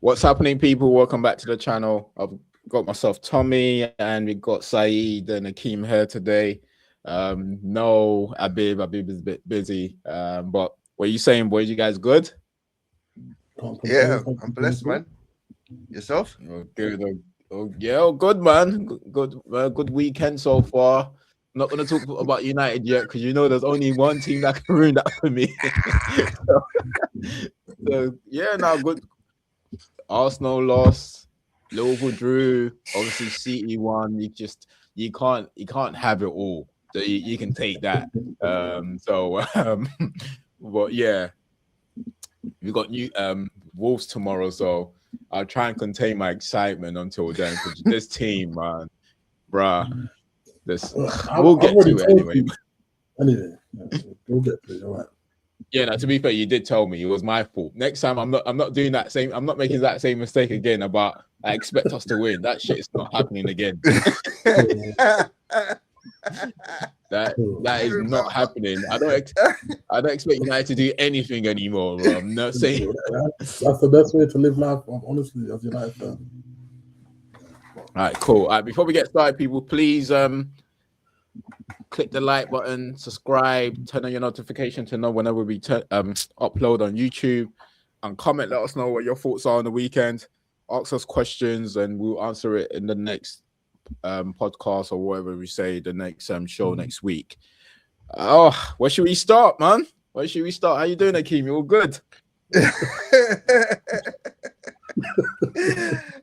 What's happening, people? Welcome back to the channel. I've got myself Tommy, and we got Saeed and Akeem here today. No, Abib is a bit busy. But what are you saying, boys? You guys good? Yeah, I'm blessed, man. Yourself? Oh, good. Good, man. Good weekend so far. I'm not going to talk about United yet because you know there's only one team that can ruin that for me. Good. Arsenal lost, Liverpool drew, obviously City won. You can't have it all. So you can take that. But yeah, we got new Wolves tomorrow, so I'll try and contain my excitement until then because this team, man, bruh, we'll get to it anyway. Anyway, we'll get to it. All right. Yeah, no, to be fair, you did tell me it was my fault. Next time I'm not doing that same, I'm not making that same mistake again about I expect us to win. That shit is not happening again. that is not happening. I don't expect United to do anything anymore, bro. I'm not saying that's the best way to live life, honestly, as United fan. All right, cool. All right, before we get started, people, please click the like button, subscribe, turn on your notification to know whenever we upload on YouTube, and comment. Let us know what your thoughts are on the weekend. Ask us questions, and we'll answer it in the next podcast or whatever we say the next show next week. Where should we start, man? Where should we start? How you doing, Akeem? You all good?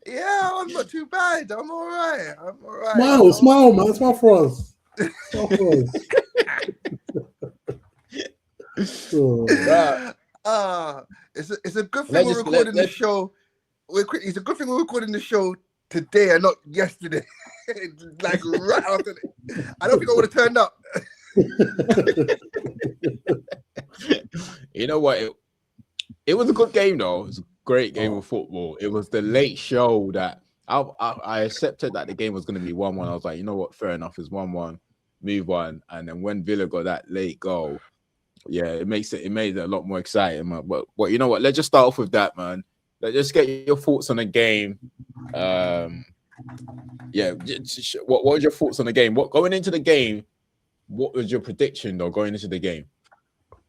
Yeah, I'm not too bad. I'm all right. Smile, man. Smile for us. It's a good thing we're recording the show. It's a good thing we're recording the show today and not yesterday. Like right after I don't think I would have turned up. You know what? It was a good game though. It was a great game of football. It was the late show that I accepted that the game was going to be 1-1. I was like, you know what? Fair enough. It's 1-1. Move on. And then when Villa got that late goal, yeah, it made it a lot more exciting, man. But you know what? Let's just start off with that, man. Let's just get your thoughts on the game. What was your thoughts on the game? Going into the game, what was your prediction though going into the game?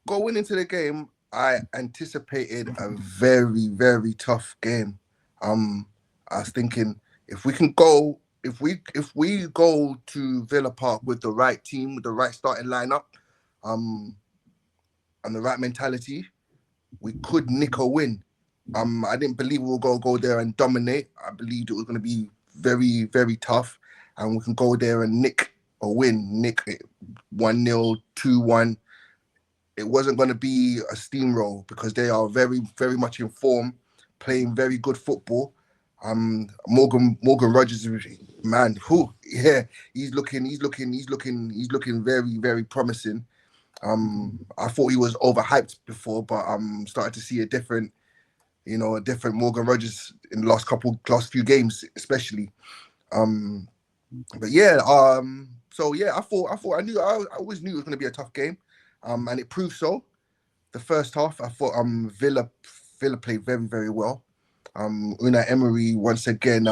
Going into the game, I anticipated a very, very tough game. I was thinking if we go to Villa Park with the right team, with the right starting lineup, and the right mentality, we could nick a win. I didn't believe we would go there and dominate. I believed it was going to be very, very tough, and we can go there and nick a win, nick it 1-0, 2-1. It wasn't going to be a steamroll because they are very, very much in form, playing very good football. Morgan Rogers, man, he's looking very, very promising. I thought he was overhyped before, but I'm starting to see a different Morgan Rogers in the last few games, especially. I always knew it was going to be a tough game, and it proved so. The first half, I thought Villa played very, very well. Unai Emery once again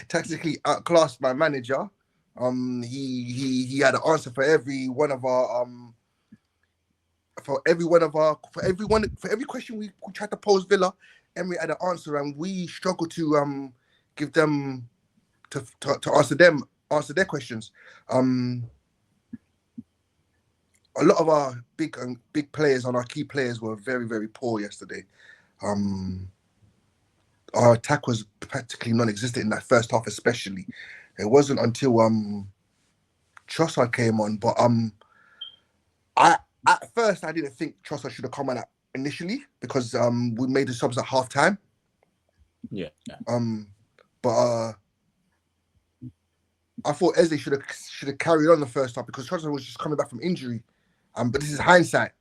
tactically outclassed my manager. He had an answer for every question we tried to pose Villa. Emery had an answer, and we struggled to give them to answer their questions. A lot of our big players and our key players were very, very poor yesterday. Our attack was practically non-existent in that first half, especially. It wasn't until Trossard came on, but at first I didn't think Trossard should have come on initially because we made the subs at half time. Yeah. But I thought Eze should have carried on the first half because Trossard was just coming back from injury. But this is hindsight.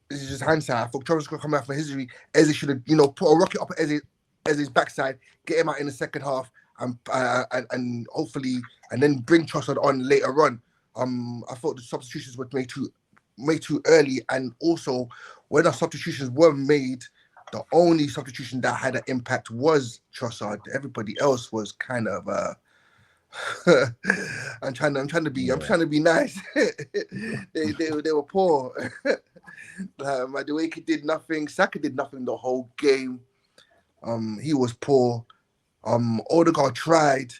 This is just hindsight. I thought Trossard was going to come back from injury. Eze should have, put a rocket up at Eze's backside, get him out in the second half, and hopefully, and then bring Trossard on later on. I thought the substitutions were made too early, and also when our substitutions were made, the only substitution that had an impact was Trossard. Everybody else was kind of I'm trying to be nice. they were poor. Madueke did nothing. Saka did nothing the whole game. He was poor. Odegaard tried.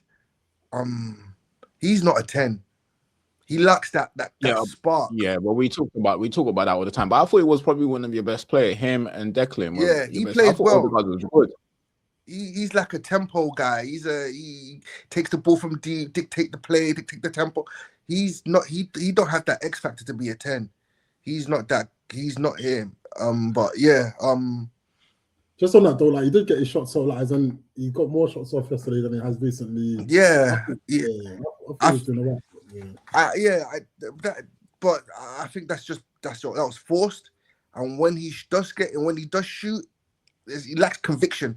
He's not a 10. He lacks that spark. Yeah, but we talk about that all the time. But I thought he was probably one of your best players. Him and Declan. Yeah, he plays well. Odegaard was good. He's like a tempo guy. He takes the ball from deep, dictate the play, dictate the tempo. He's not. He don't have that X factor to be a 10. He's not that. He's not him. But yeah. Just on that though, like he did get his shots off, like, and he got more shots off yesterday than he has recently. Yeah. I think he's doing all right. But I think that was forced. And when he does shoot, he lacks conviction.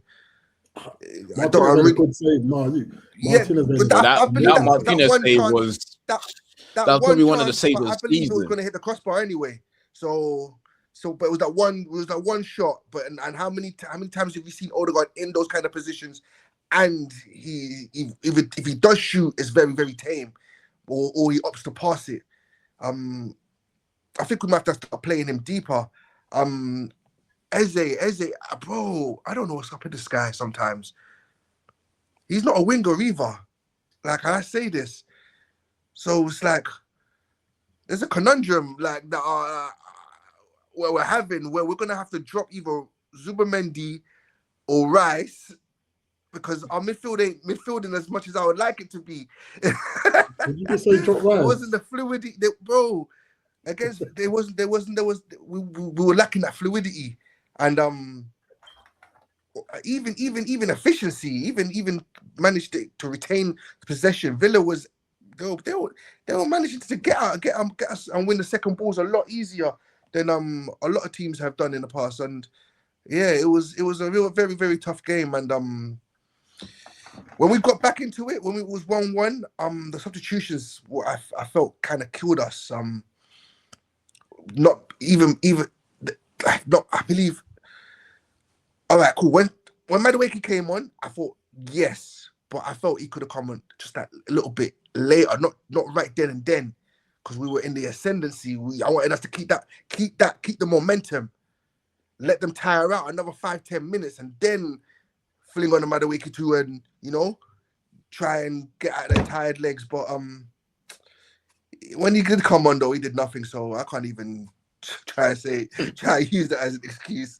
That Martinez save was probably one of the saves of the season. I believe it was going to hit the crossbar anyway. But it was that one shot. But and how many times have you seen Odegaard in those kind of positions? And if he does shoot, it's very, very tame, or he opts to pass it. I think we might have to start playing him deeper. Eze, bro, I don't know what's up with this guy sometimes. He's not a winger either. Like, I say this. So it's like, there's a conundrum like that where we're having, where we're going to have to drop either Zubimendi or Rice because our midfield ain't midfielding as much as I would like it to be. Did you just say drop Rice? It wasn't the fluidity, bro. Against we were lacking that fluidity. And even efficiency, even managed to retain possession. Villa was they were managing to get us and win the second balls a lot easier than a lot of teams have done in the past. And yeah, it was a real very, very tough game. And when we got back into it, when it was 1-1, the substitutions I felt kind of killed us. I believe. All right, cool. When Madueke came on, I thought yes, but I felt he could have come on just that a little bit later, not right then and then, because we were in the ascendancy. I wanted us to keep the momentum, let them tire out another 5-10 minutes, and then fling on the Madueke too, and try and get out their tired legs. But when he did come on though, he did nothing. So I can't even try to use that as an excuse.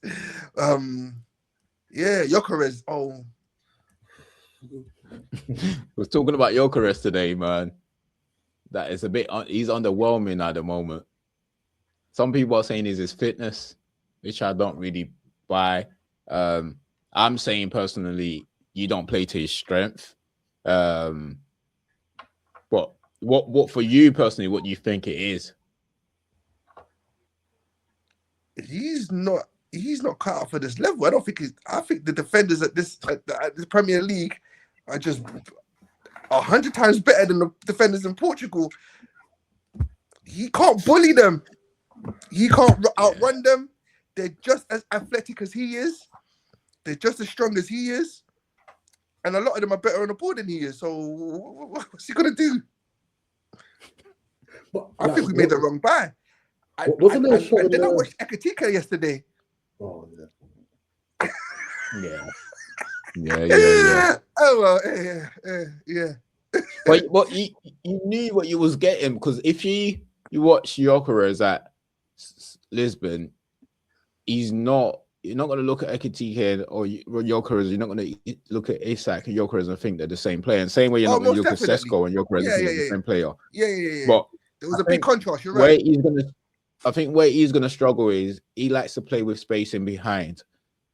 Yeah, Gyökeres. Oh, was talking about Gyökeres today, man. That is a bit. He's underwhelming at the moment. Some people are saying it's his fitness, which I don't really buy. I'm saying personally, you don't play to his strength. But what for you personally? What do you think it is? He's not cut out for this level. I think the defenders at this Premier League are just 100 times better than the defenders in Portugal. He can't bully them. He can't outrun them. They're just as athletic as he is. They're just as strong as he is. And a lot of them are better on the ball than he is. So what's he gonna do? I think we made the wrong buy. And then I watched Ekitike yesterday. Oh yeah. Yeah. Oh well, yeah. But you knew what you was getting, because if you watch Gyökeres at Lisbon, you're not going to look at Ekitike or Gyökeres. You're not going to look at Isak and Gyökeres and think they're the same player. And same way you're not going to look at Sesko and Gyökeres and think they're the same player. Yeah. But there was a big contrast. You're right. I think where he's going to struggle is he likes to play with space in behind.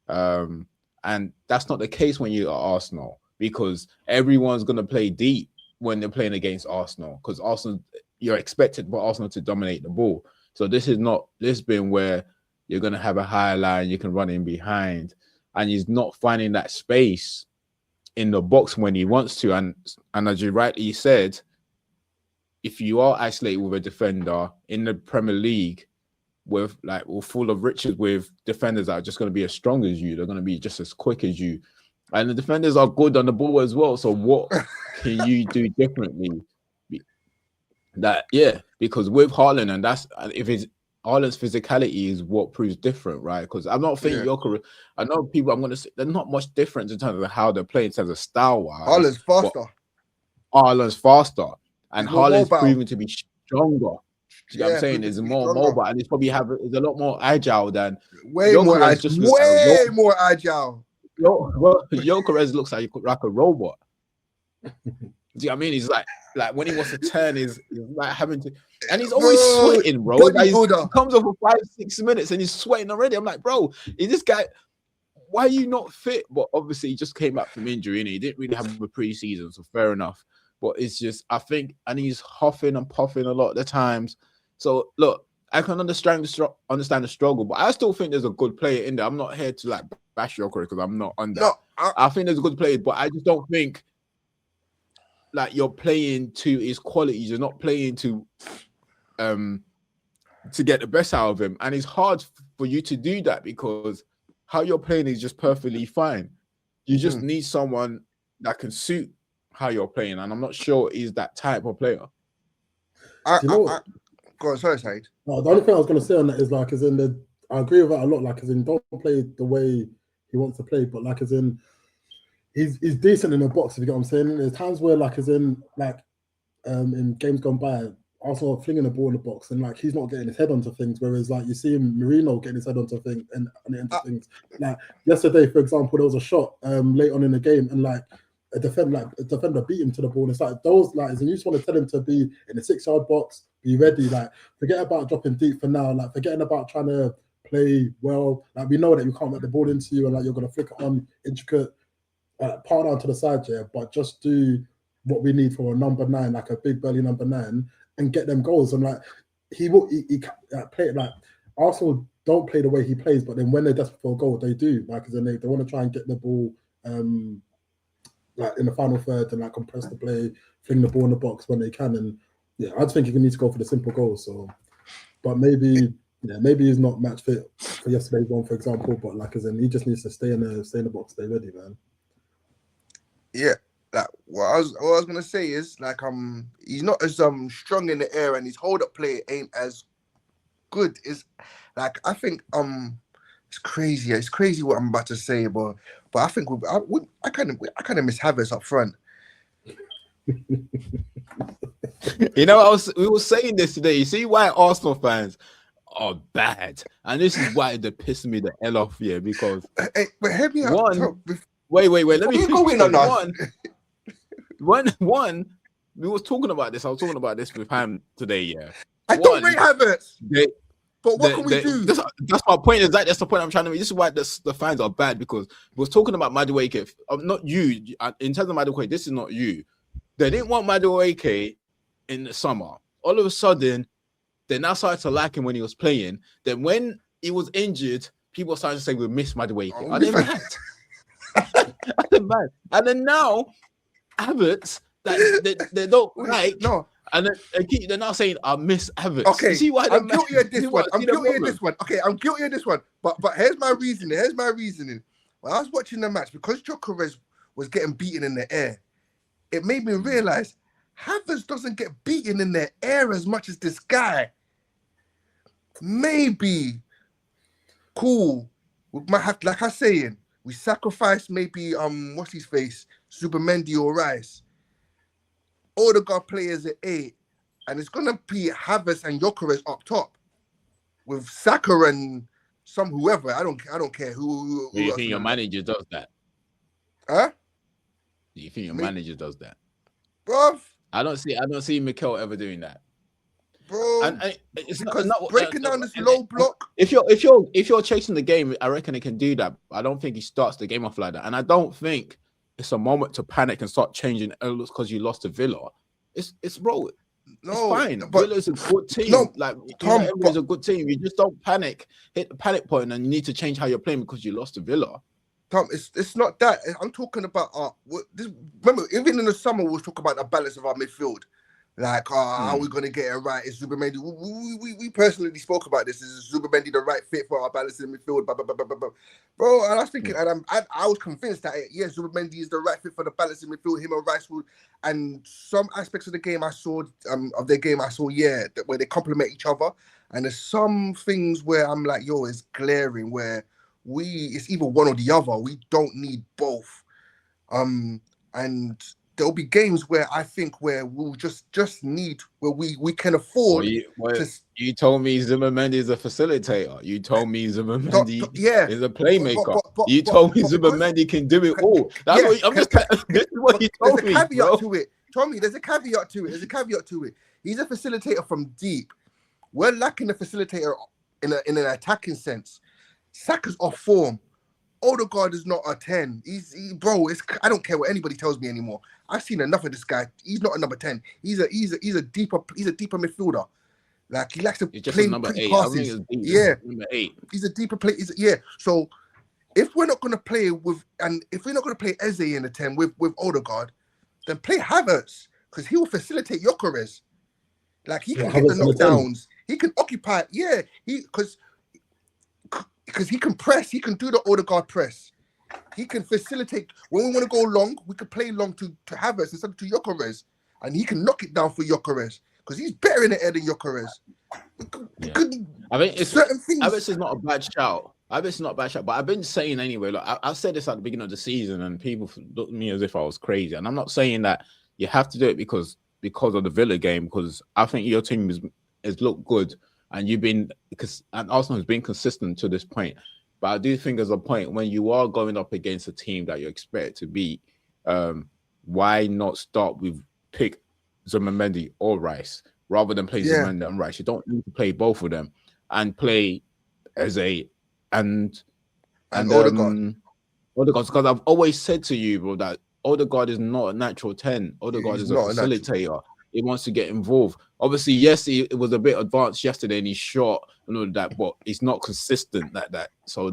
And that's not the case when you're at Arsenal, because everyone's going to play deep when they're playing against Arsenal, because Arsenal, you're expected for Arsenal to dominate the ball. So this is not Lisbon where you're going to have a high line, you can run in behind, and he's not finding that space in the box when he wants to. And as you rightly said, if you are isolated with a defender in the Premier League, with like we're full of riches with defenders that are just going to be as strong as you. They're going to be just as quick as you, and the defenders are good on the ball as well. So what can you do differently? Because with Haaland, and that's if it's Haaland's physicality is what proves different, right? Because I'm not thinking I know people. I'm going to say there's not much difference in terms of how they're playing in terms of style-wise. Haaland's faster. Haaland's faster, and Haaland's mobile. proven to be stronger. You know what I'm saying? It's more mobile, and it's probably is a lot more agile than more agile. Gyökeres looks like a robot. Do you know what I mean? He's like when he wants to turn, he's like having to, and he's always sweating, bro. Like he comes off for 5-6 minutes and he's sweating already. I'm like, bro, is this guy? Why are you not fit? But obviously, he just came back from injury and he didn't really have a preseason, so fair enough. But it's just, I think, and he's huffing and puffing a lot of the times. So look, I can understand the struggle, but I still think there's a good player in there. I'm not here to like bash your career because I'm not on that. No, I think there's a good player, but I just don't think like you're playing to his qualities. You're not playing to get the best out of him, and it's hard for you to do that because how you're playing is just perfectly fine. You just need someone that can suit how you're playing, and I'm not sure he's that type of player. Go on, sorry, Said. No, the only thing I was going to say on that is like, I agree with that a lot. Like, as in, don't play the way he wants to play, but like, as in, he's decent in the box. If you get what I'm saying, there's times where like, as in, like, in games gone by, Arsenal flinging the ball in the box, and like he's not getting his head onto things. Whereas like you see him, Merino getting his head onto things and into things. Like yesterday, for example, there was a shot late on in the game, and like a defender beat him to the ball. And it's like those and you just want to tell him to be in the 6-yard box, be ready. Like forget about dropping deep for now. Like forgetting about trying to play well. Like we know that you can't let the ball into you, and like you're gonna flick it on intricate, part down to the side, but just do what we need for a number 9, like a big belly number 9, and get them goals. And like he play like Arsenal don't play the way he plays, but then when they're desperate for a goal, they do. Like then they want to try and get the ball like in the final third and like compress the play, fling the ball in the box when they can. And I just think he needs to go for the simple goals. So, but maybe he's not match fit for yesterday's one, for example. But like as in, he just needs to stay in the box, stay ready, man. Yeah. Like what I was gonna say is like he's not as strong in the air, and his hold up play ain't as good. Is like I think it's crazy. It's crazy what I'm about to say, but I think I kind of miss Havertz up front. You know, we were saying this today. You see why Arsenal fans are bad, and this is why they piss me the hell off here because but hear me out. Wait. Let me go in on us. One, we was talking about this. I was talking about this with Ham today. Yeah, I don't rate Havertz. But what can we do? That's my point. That's the point I'm trying to make. This is why the fans are bad because we was talking about Madueke. Not you. In terms of Madueke, this is not you. They didn't want Madueke in the summer. All of a sudden, they now started to like him when he was playing. Then when he was injured, people started to say we miss Madueke. Are they mad? Are they mad? And then now, Havertz, they don't like. No. And they're now saying, I miss Havertz. Okay, you see why I'm guilty of this one. I'm guilty of this one. Okay, I'm guilty of this one. But here's my reasoning. When I was watching the match, because Gyökeres was getting beaten in the air, it made me realize Havertz doesn't get beaten in the air as much as this guy. Maybe, cool. We might have, like I was saying, we sacrifice maybe what's his face, Zubimendi or Rice. Odegaard players at 8, and it's gonna be Havertz and Gyökeres up top with Saka and some whoever. I don't care who do you think your manager does that? Huh? Do you think your manager does that? Bro, I don't see Mikel ever doing that. Bro, and it's because not breaking down this low block. If you're chasing the game, I reckon it can do that. I don't think he starts the game off like that, and I don't think it's a moment to panic and start changing outlooks because you lost to Villa. It's bro. No, it's fine. Villa's a good team. No, like Tom, everybody's a good team. You just don't panic, hit the panic point, and you need to change how you're playing because you lost to Villa. Tom, it's not that. I'm talking about remember, even in the summer we was talking about the balance of our midfield. Like, how are we going to get it right? Is Zubimendi? We personally spoke about this. Is Zubimendi the right fit for our balance in midfield? Blah, blah, blah, blah, blah, blah. Bro, and I was thinking, and I was convinced that, yes, Zubimendi is the right fit for the balance in midfield, him and Rice would. And some aspects of the game I saw, where they complement each other. And there's some things where I'm like, yo, it's glaring, where it's either one or the other. We don't need both. And there'll be games where I think where we'll just need where we can afford. You told me Zubimendi is a facilitator. You told me Zubimendi is a playmaker. You told me Zubimendi can do it all. That's what I'm just. This is what you told me. There's a caveat to it. Tommy, there's a caveat to it. He's a facilitator from deep. We're lacking a facilitator in an attacking sense. Saka's off form. Odegaard is not a 10. I don't care what anybody tells me anymore. I've seen enough of this guy. He's not a number 10. He's a deeper midfielder. Like, he likes to play number 8. passes. Number 8. He's a deeper play. So if we're not gonna play if we're not gonna play Eze in the 10 with Odegaard, then play Havertz, because he will facilitate Gyökeres. Like, he can get the knockdowns. He can occupy. Yeah, because he can press. He can do the Odegaard press. He can facilitate. When we want to go long, we can play long to Havertz instead of to Gyökeres. And he can knock it down for Gyökeres, because he's better in the air than Gyökeres. I think certain things. Havertz is not a bad shout. But I've been saying anyway, look, I said this at the beginning of the season, and people looked at me as if I was crazy. And I'm not saying that you have to do it because of the Villa game, because I think your team has looked good, and Arsenal has been consistent to this point. But I do think there's a point when you are going up against a team that you expect to beat, why not start with pick Zubimendi or Rice rather than play Zubimendi and Rice? You don't need to play both of them and play Eze and Odegaard. Because I've always said to you, bro, that Odegaard is not a natural 10. Odegaard is a facilitator. He wants to get involved. Obviously, yes, it was a bit advanced yesterday and he shot and all that, but it's not consistent like that. So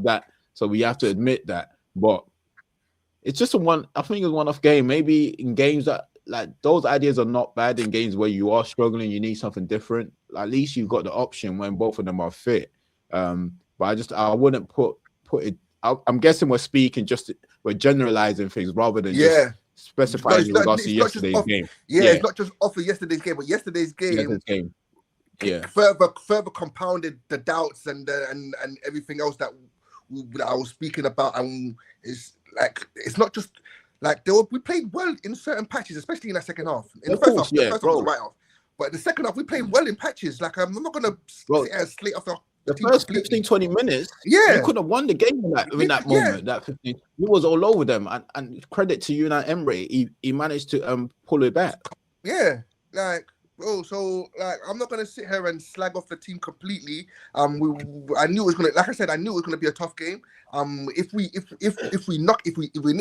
we have to admit that. But it's just I think it's one-off game. Maybe in games that, like, those ideas are not bad. In games where you are struggling, you need something different. At least you've got the option when both of them are fit. But I wouldn't put it. I'm guessing we're generalizing things rather than just specifying in regards to yesterday's game. It's not just off of yesterday's game, but yesterday's game. Further compounded the doubts and everything else that I was speaking about. And it's not just like we played well in certain patches, especially in that second half. In the first half, the first half was a write-off, but the second half we played well in patches. Like, I'm not gonna slate off the first 15-20 minutes. You could have won the game in that moment. That 15, he was all over them, and credit to Unai Emery, he managed to pull it back. I'm not gonna sit here and slag off the team completely. I knew it was gonna be a tough game. If we nick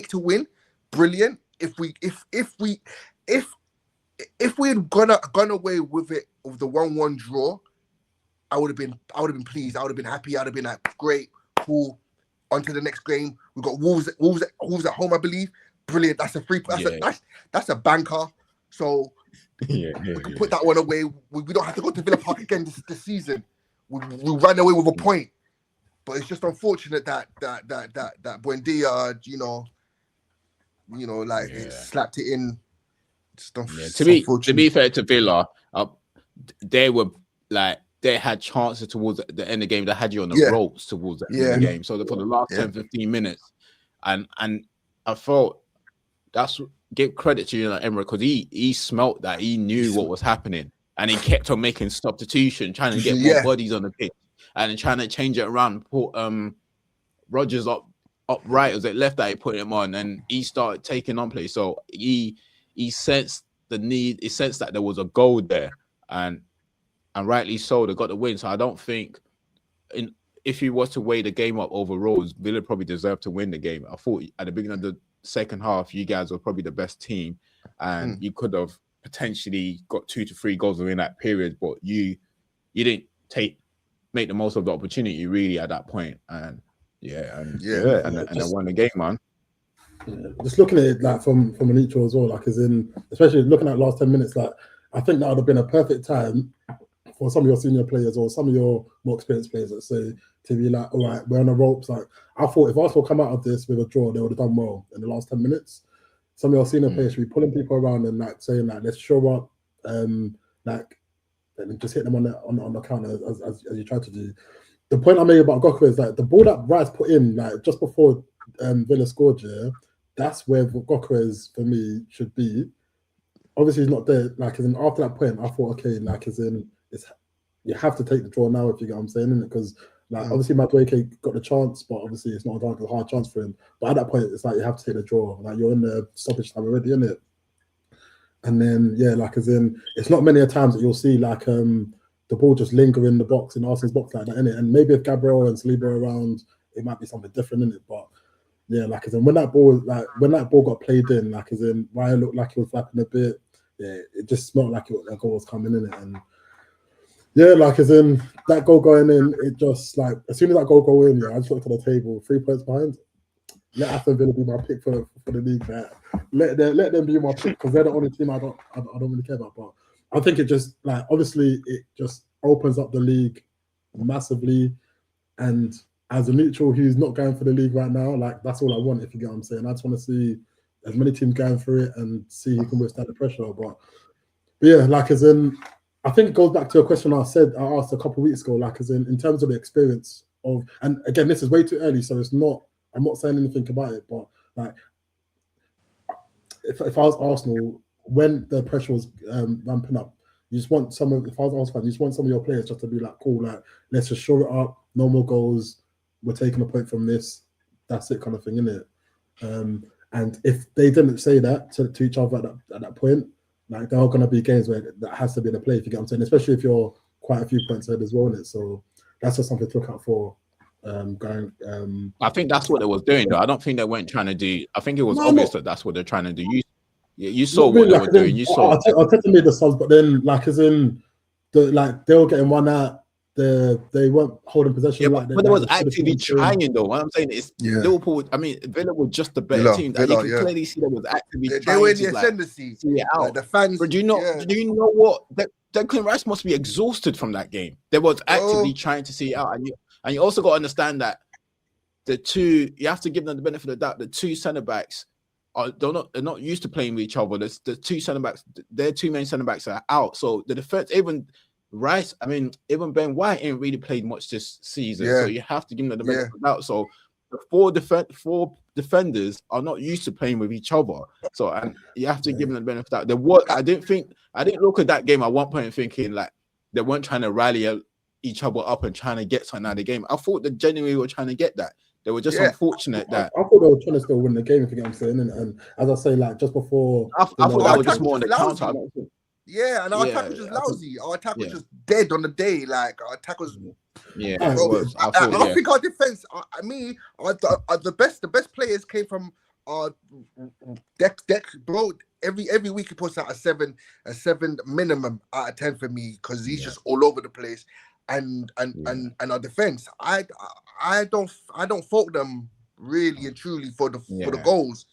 to win, brilliant. If we had gone away with it, with the 1-1 draw, I would have been pleased. I would have been happy. I'd have been like, great, cool. On to the next game. We've got Wolves at home, I believe. Brilliant. That's a free. That's a banker. So we can put that one away. We don't have to go to Villa Park again this season. We ran away with a point. But it's just unfortunate that Buendia, it slapped it in. To be fair to Villa, they were like, they had chances towards the end of the game. They had you on the ropes towards the end of the game. So for the last 10-15 minutes, and I thought give credit to Emery, because he smelt that. He knew what was happening, and he kept on making substitution, trying to get more bodies on the pitch, and trying to change it around. Put Rodgers up right, as it left that he put him on, and he started taking on play. So he sensed the need. He sensed that there was a goal there, and rightly so, they got the win. So I don't think, if he was to weigh the game up overall, Villa probably deserved to win the game. I thought at the beginning of the second half, you guys were probably the best team, and you could have potentially got 2 to 3 goals within that period, but you didn't make the most of the opportunity really at that point. And they won the game, man. Just looking at it like from a neutral as well, like, as in, especially looking at the last 10 minutes, like, I think that would have been a perfect time for some of your senior players or some of your more experienced players, let's say, to be like, all right, we're on the ropes. Like, I thought if Arsenal come out of this with a draw, they would have done well in the last 10 minutes. Some of your senior players should be pulling people around and like saying like, let's show up, like, and just hit them on the counter as you try to do. The point I made about Goku is like the ball that Rice put in like just before Villa scored, that's where Goku for me should be. Obviously, he's not there. Like, as in after that point, I thought, okay, like, as in you have to take the draw now, if you get what I'm saying, because like obviously Madueke got the chance, but obviously it's not a hard chance for him. But at that point, it's like you have to take the draw. Like, you're in the stoppage time already, isn't it? And then like, as in, it's not many times that you'll see like the ball just linger in the box, in Arsenal's box like that, innit? And maybe if Gabriel and Saliba are around, it might be something different, innit? But yeah, like, as in when that ball got played in, like, as in Ryan looked like he was flapping a bit. Yeah, it just smelled like a goal was coming in, and yeah, like, as in that goal going in, it just like as soon as that goal go in, I just looked at the table, 3 points behind. Let Aston Villa be my pick for the league. Let them be my pick because they're the only team I don't really care about. But I think it just like obviously it just opens up the league massively, and as a neutral who's not going for the league right now, like that's all I want. If you get what I'm saying, I just want to see as many teams going through it and see who can withstand the pressure. But yeah, like, as in, I think it goes back to a question I asked a couple of weeks ago, like, as in terms of the experience of, and again, this is way too early, so I'm not saying anything about it, but like, if I was Arsenal, when the pressure was ramping up, you just want if I was Arsenal fan, you just want some of your players just to be like, cool, like, let's just shore it up, no more goals, we're taking a point from this, that's it, kind of thing, innit? And if they didn't say that to each other at that point, like, there are going to be games where that has to be the play, if you get what I'm saying, especially if you're quite a few points ahead as well, innit? So that's just something to look out for. I think that's what they was doing, though. I don't think they weren't trying to do. I think it was obvious that that's what they're trying to do. You saw what they were doing. You saw. Arteta made the subs, but then, like, as in, they were getting one out. They weren't holding possession. Yeah, but there was actively trying, though. What I'm saying is, Liverpool. I mean, Villa was just the better team. You can clearly see they was actively trying. They were in the ascendancy. See it out. Like, the fans. But do you know what? Declan Rice must be exhausted from that game. They was actively trying to see it out, and you also got to understand that you have to give them the benefit of the doubt. The two centre backs they're not used to playing with each other. The two centre backs, their two main centre backs are out. So the defense, even Rice, I mean, even Ben White ain't really played much this season. So you have to give them the benefit of the doubt. So the four defenders are not used to playing with each other. So, and you have to give them the benefit of the doubt. I didn't look at that game at one point thinking like they weren't trying to rally each other up and trying to get something out of the game. I thought they genuinely were trying to get that. They were just unfortunate that I thought they were trying to still win the game, if you get what I'm saying. And as I say, like, just before, I thought that was just more on the counter. Yeah, and our attack was just lousy. Our attack was just dead on the day. Like, our attack was. Yeah, it was. I don't think our defense. The best players came from our deck, bro. Every week he puts out a seven minimum out of 10 for me because he's just all over the place. And our defense, I don't fault them really and truly for the goals.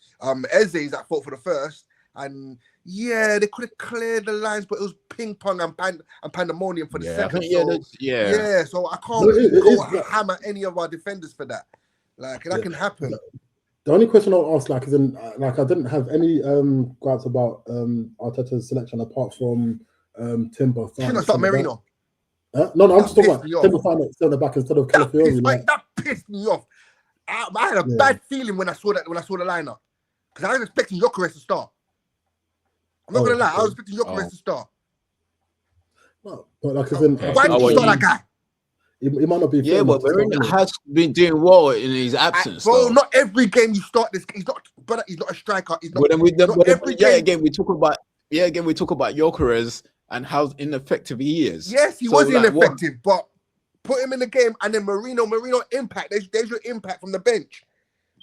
Eze is at fault for the first, and they could have cleared the lines, but it was ping pong and pandemonium for the second. So I can't go hammer any of our defenders for that. Like, that can happen. The only question I'll ask, like, is in like, I didn't have any gripes about Arteta's selection apart from Timber. Shouldn't have started Merino. No, I'm just talking about Timber finding it the back instead of Calafiori. That pissed me off. I had a bad feeling when I saw the lineup because I was expecting Gyökeres to start. I'm not gonna lie, I was expecting Gyökeres to start. No, but like, as in, why did you start that guy? He might not be. Yeah, but Merino has been doing well in his absence. Bro, not every game you start this. He's not a striker. He's not. Again, we talk about Gyökeres and how ineffective he is. Yes, he was ineffective, but put him in the game and then Merino impact. There's your impact from the bench.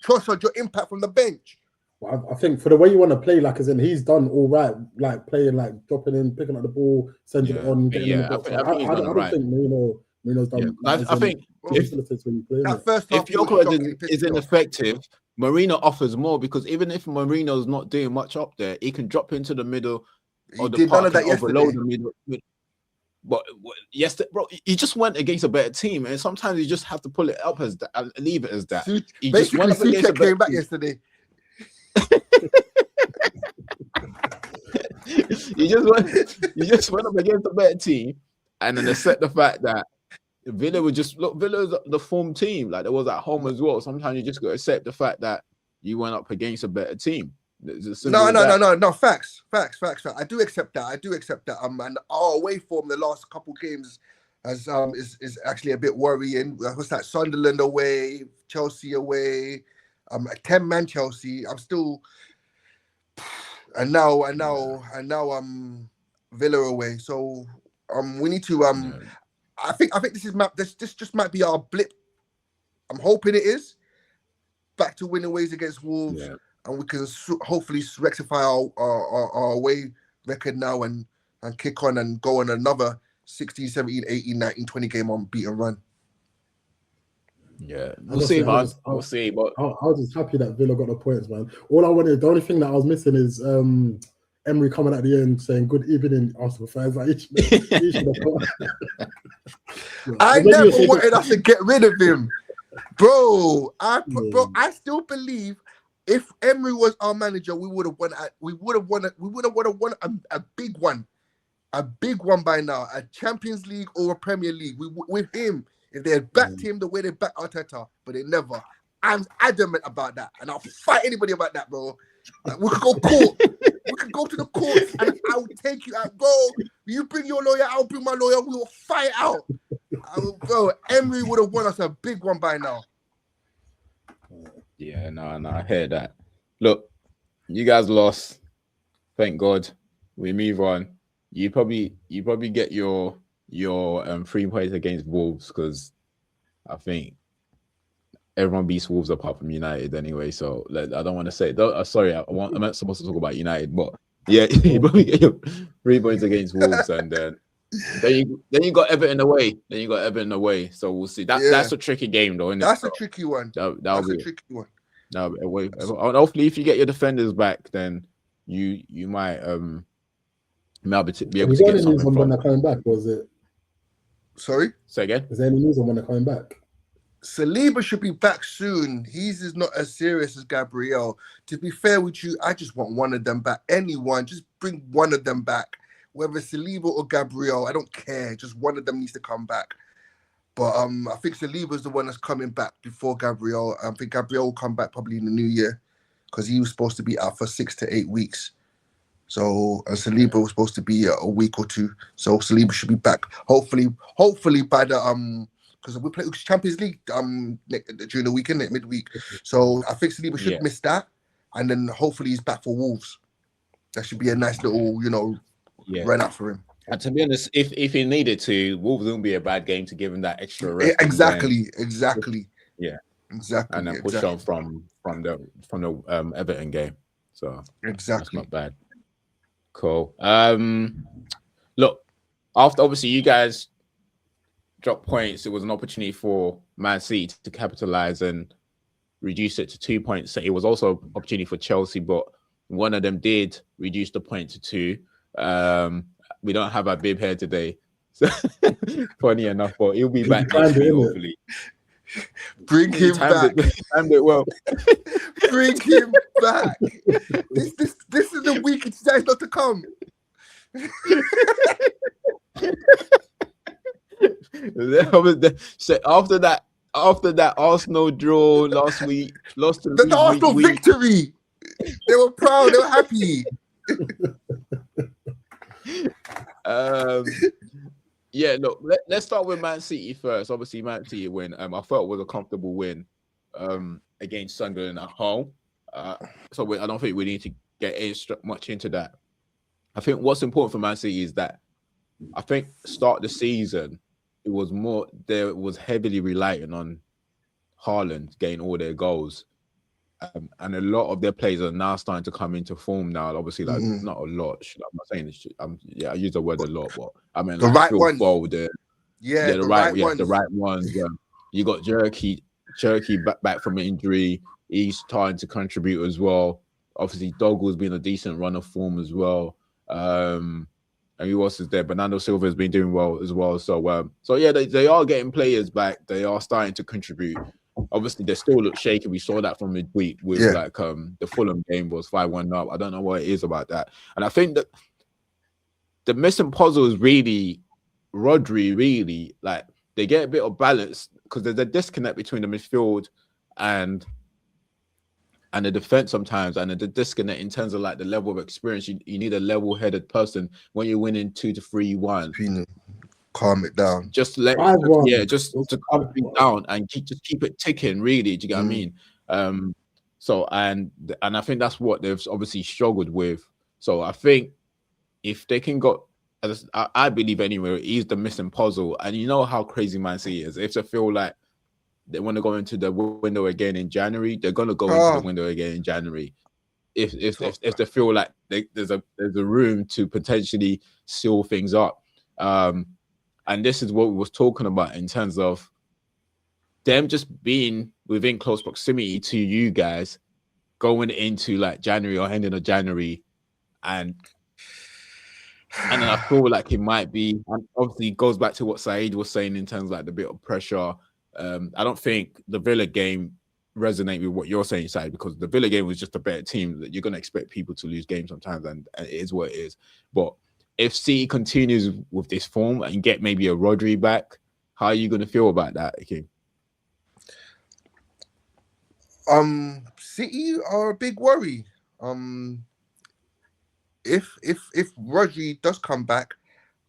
Trossard, your impact from the bench. Well, I think for the way you want to play, like, as in, he's done all right, like playing, like dropping in, picking up the ball, sending it on, getting in the box. I don't think Merino's done. I think if Gyökeres is ineffective, Merino offers more because even if Merino's not doing much up there, he can drop into the middle, He did none of that yesterday. But yes, bro, he just went against a better team, and sometimes you just have to pull it up as that and leave it as that. He just went up against a better came back team. yesterday. you just went up against a better team, and then accept the fact that Villa was just Villa's the form team, like there was at home as well. Sometimes you just got to accept the fact that you went up against a better team. No. Facts. I do accept that. And our away form the last couple games is actually a bit worrying. What's that? Sunderland away, Chelsea away, a 10-man Chelsea. I'm still, and now Villa away. So we need to I think this just might be our blip. I'm hoping it is back to winning ways against Wolves. Yeah. And we can hopefully rectify our away record now and kick on and go on another 16, 17, 18, 19, 20 game unbeaten run. Yeah, we'll see, man. We'll see. But I was just happy that Villa got the points, man. All I wanted, the only thing that I was missing is Emery coming at the end saying "Good evening, Arsenal fans." Like, I never wanted us to get rid of him, bro. I still believe. If Emery was our manager, we would have won a big one by now, a Champions League or a Premier League. With him, if they had backed him the way they backed Arteta, but they never. I'm adamant about that, and I'll fight anybody about that, bro. Like, we could go court. We could go to the courts, and I will take you out, bro. You bring your lawyer, I'll bring my lawyer. We will fight out. Bro, Emery would have won us a big one by now. Yeah, no, I hear that. Look, you guys lost. Thank God. We move on. You probably get your 3 points against Wolves because I think everyone beats Wolves apart from United anyway. So I don't want to say. Sorry, I'm not supposed to talk about United, but yeah, you probably get your 3 points against Wolves, and then you got Everton away. So we'll see. That's a tricky game, though, isn't it? That's a tricky one. That's a tricky one. Hopefully, if you get your defenders back, then you might be able to get something from when they're coming back. Was it? Sorry. Say again. Is there any news on when they're coming back? Saliba should be back soon. He's is not as serious as Gabriel. To be fair with you, I just want one of them back. Anyone, just bring one of them back. Whether Saliba or Gabriel, I don't care. Just one of them needs to come back. But I think Saliba's the one that's coming back before Gabriel. I think Gabriel will come back probably in the new year because he was supposed to be out for 6 to 8 weeks. So Saliba was supposed to be a week or two. So Saliba should be back. Hopefully by the because we play Champions League during the weekend, midweek. So I think Saliba should miss that, and then hopefully he's back for Wolves. That should be a nice little, run out for him. And to be honest, if he needed to, Wolves wouldn't be a bad game to give him that extra rest. Exactly. Yeah, exactly. And then push on from the Everton game. So that's not bad. Cool. Look, after obviously you guys dropped points, it was an opportunity for Man City to capitalize and reduce it to 2 points. So it was also an opportunity for Chelsea, but one of them did reduce the point to 2. We don't have our bib here today. So, funny enough, but he'll be back next week, hopefully. Bring him back. Timed it well. Bring him back. This is the week it's time not to come. So after that Arsenal draw last week, lost to the Arsenal victory. They were proud. They were happy. Look, let's start with Man City first. Obviously, Man City win. I felt it was a comfortable win against Sunderland at home. So I don't think we need to get much into that. I think what's important for Man City is that I think start the season it was heavily relying on Haaland getting all their goals. And a lot of their players are now starting to come into form now. Obviously, not a lot. I'm not saying this. I use the word a lot, but I mean the right ones. The right ones. You got Jerky back from injury. He's starting to contribute as well. Obviously, Doggle's been a decent run of form as well. And who else is there? Bernardo Silva has been doing well as well. So yeah, they are getting players back. They are starting to contribute. Obviously, they still look shaky. We saw that from midweek with the Fulham game was 5-1 up. I don't know what it is about that. And I think that the missing puzzle is really Rodri. Really, like they get a bit of balance because there's a disconnect between the midfield and the defense sometimes, and the disconnect in terms of like the level of experience. You need a level-headed person when you're winning 2-3-1. Calm it down. Just to calm things down and just keep it ticking. Really, do you get what I mean? So and I think that's what they've obviously struggled with. So I think if they can go, I believe anyway, he's the missing puzzle. And you know how crazy Man City is. If they feel like they want to go into the window again in January, they're going to go into the window again in January. If they feel like there's a room to potentially seal things up, and this is what we was talking about in terms of them just being within close proximity to you guys, going into like January or ending of January, and then I feel like it might be, and obviously it goes back to what Saeed was saying in terms of like the bit of pressure. I don't think the Villa game resonated with what you're saying, Saeed, because the Villa game was just a better team. That you're going to expect people to lose games sometimes, and it is what it is. But if City continues with this form and get maybe a Rodri back, how are you going to feel about that, King? City are a big worry. If Rodri does come back,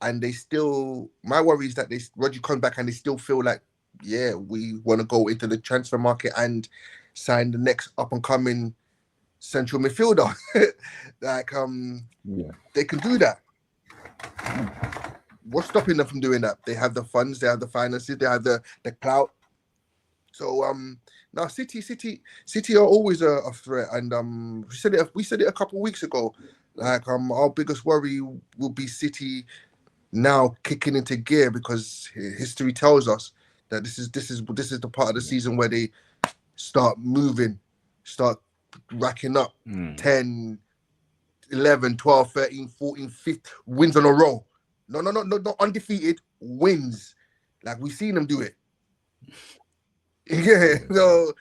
and they still, my worry is that Rodri comes back and they still feel like, yeah, we want to go into the transfer market and sign the next up and coming central midfielder. They can do that. What's stopping them from doing that? They have the funds, they have the finances, they have the clout. So now City are always a threat, and we said it a couple of weeks ago. Like our biggest worry will be City now kicking into gear, because history tells us that this is the part of the season where they start moving, start racking up 10, 11, 12, 13, 14, 15 wins on a row. No, not undefeated wins. Like we've seen them do it. Yeah. So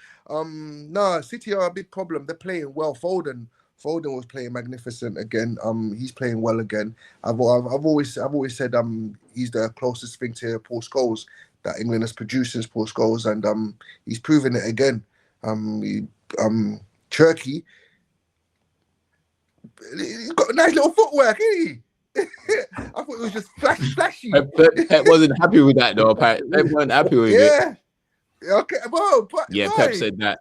City are a big problem. They're playing well. Foden was playing magnificent again. He's playing well again. I've always said he's the closest thing to Paul Scholes that England has produced since Paul Scholes, and he's proven it again. Turkey, he's got a nice little footwork, isn't he? I thought it was just flashy. Pep wasn't happy with that though. Pep weren't happy with it. Yeah. Okay. Well, Pep said that.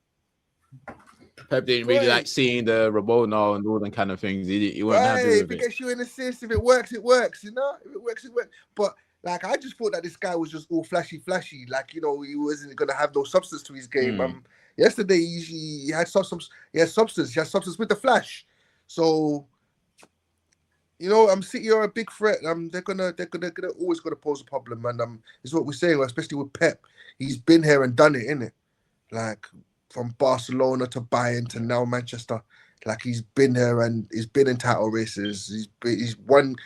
Pep didn't really like seeing the Rabona and all them kind of things. He wasn't happy with it. If it gets you an assist, if it works, it works. You know, if it works, it works. But like, I just thought that this guy was just all flashy. Like, you know, he wasn't gonna have no substance to his game. Yesterday he had substance. He had substance with the flash. So, you know, City are a big threat. They're gonna always gonna pose a problem. And it's what we're saying, especially with Pep. He's been here and done it, innit? Like, from Barcelona to Bayern to now Manchester. Like, he's been here and he's been in title races. He's won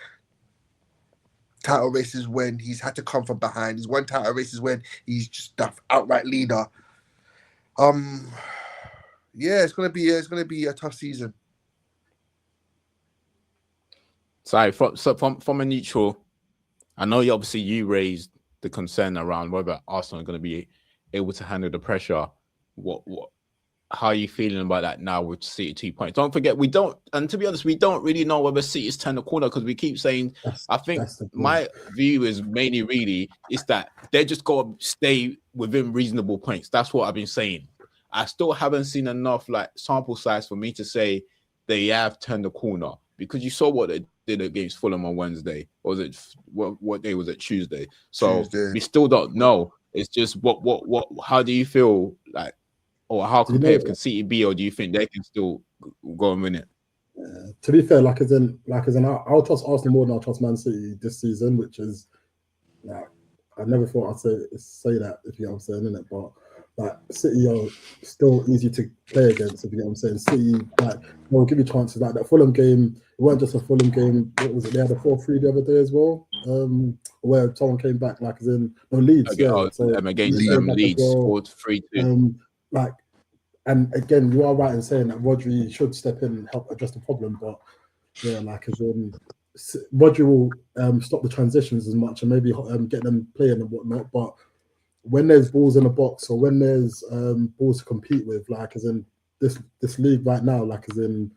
title races when he's had to come from behind. He's won title races when he's just the outright leader. Yeah, it's gonna be a tough season. Sorry, from a neutral, I know you raised the concern around whether Arsenal are going to be able to handle the pressure. How are you feeling about that now with City 2 points? Don't forget, and to be honest, we don't really know whether City's turned the corner, because we keep saying, I think my view is mainly really is that they just got to stay within reasonable points. That's what I've been saying. I still haven't seen enough like sample size for me to say they have turned the corner, because you saw what they did against Fulham on Wednesday. Or was it what day was it? Tuesday. So we still don't know. It's just what how do you feel like, or how competitive can City be, or do you think they can still go and win it? To be fair, like as in, I'll trust Arsenal more than I'll trust Man City this season, which is like, I never thought I'd say that, if you know what I'm saying, innit? But like City are still easy to play against, if you get what I'm saying. City, like, they'll give you chances. Like that Fulham game, it wasn't just a Fulham game. What was it? They had a 4-3 the other day as well, where someone came back, like, as in, no, Leeds, Okay, yeah. So against Leeds came back as Leeds well. scored 3-2. Like, and again, you are right in saying that Rodri should step in and help address the problem, but yeah, like, as in, Rodri will stop the transitions as much and maybe get them playing and whatnot, but when there's balls in the box or when there's balls to compete with, like, as in this league right now, like, as in,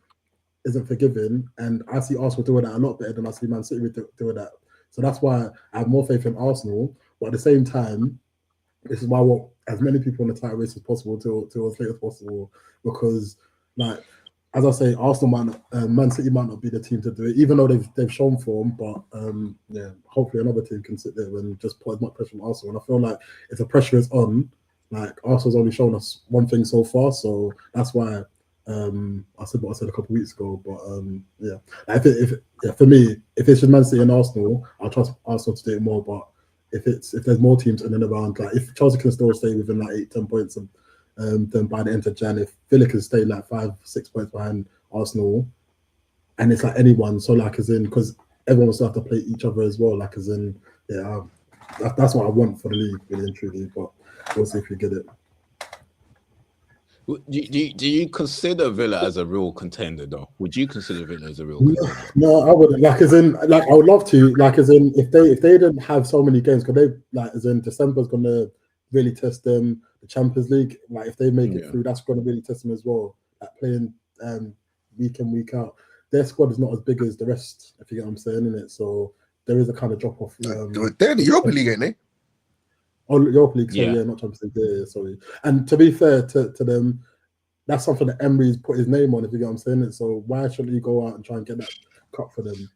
isn't forgiving, and I see Arsenal doing that a lot better than I see Man City doing that. So that's why I have more faith in Arsenal. But at the same time, this is why I want as many people in the title race as possible till as late as possible, because, like, as I say, Arsenal might not, Man City might not be the team to do it, even though they've shown form. But yeah, hopefully another team can sit there and just put as much pressure on Arsenal. And I feel like if the pressure is on, like, Arsenal's only shown us one thing so far, so that's why I said what I said a couple of weeks ago. But yeah, for me, if it's just Man City and Arsenal, I'll trust Arsenal to do it more. But if there's more teams in and around, like, if Chelsea can still stay within like 8-10 points, and then by the end of Jan, if Villa can stay like 5-6 points behind Arsenal, and it's like anyone, so like, as in, because everyone will still have to play each other as well, like, as in, yeah, that's what I want for the league, really and truly. But we'll see if we get it. Do you consider Villa as a real contender, though? Would you consider Villa as a real contender? No, I wouldn't. Like, as in, like, I would love to. Like, as in, if they didn't have so many games, because they, like, as in, December's gonna really test them. The Champions League, like, if they make it through, that's gonna really test them as well. Like, playing week in, week out. Their squad is not as big as the rest, if you get what I'm saying, in it. So there is a kind of drop off. They're in the Europa League, ain't they? Oh, Europa League, sorry, yeah, not Champions League. Yeah, sorry. And to be fair to them, that's something that Emery's put his name on, if you get what I'm saying. So why shouldn't he go out and try and get that cup for them?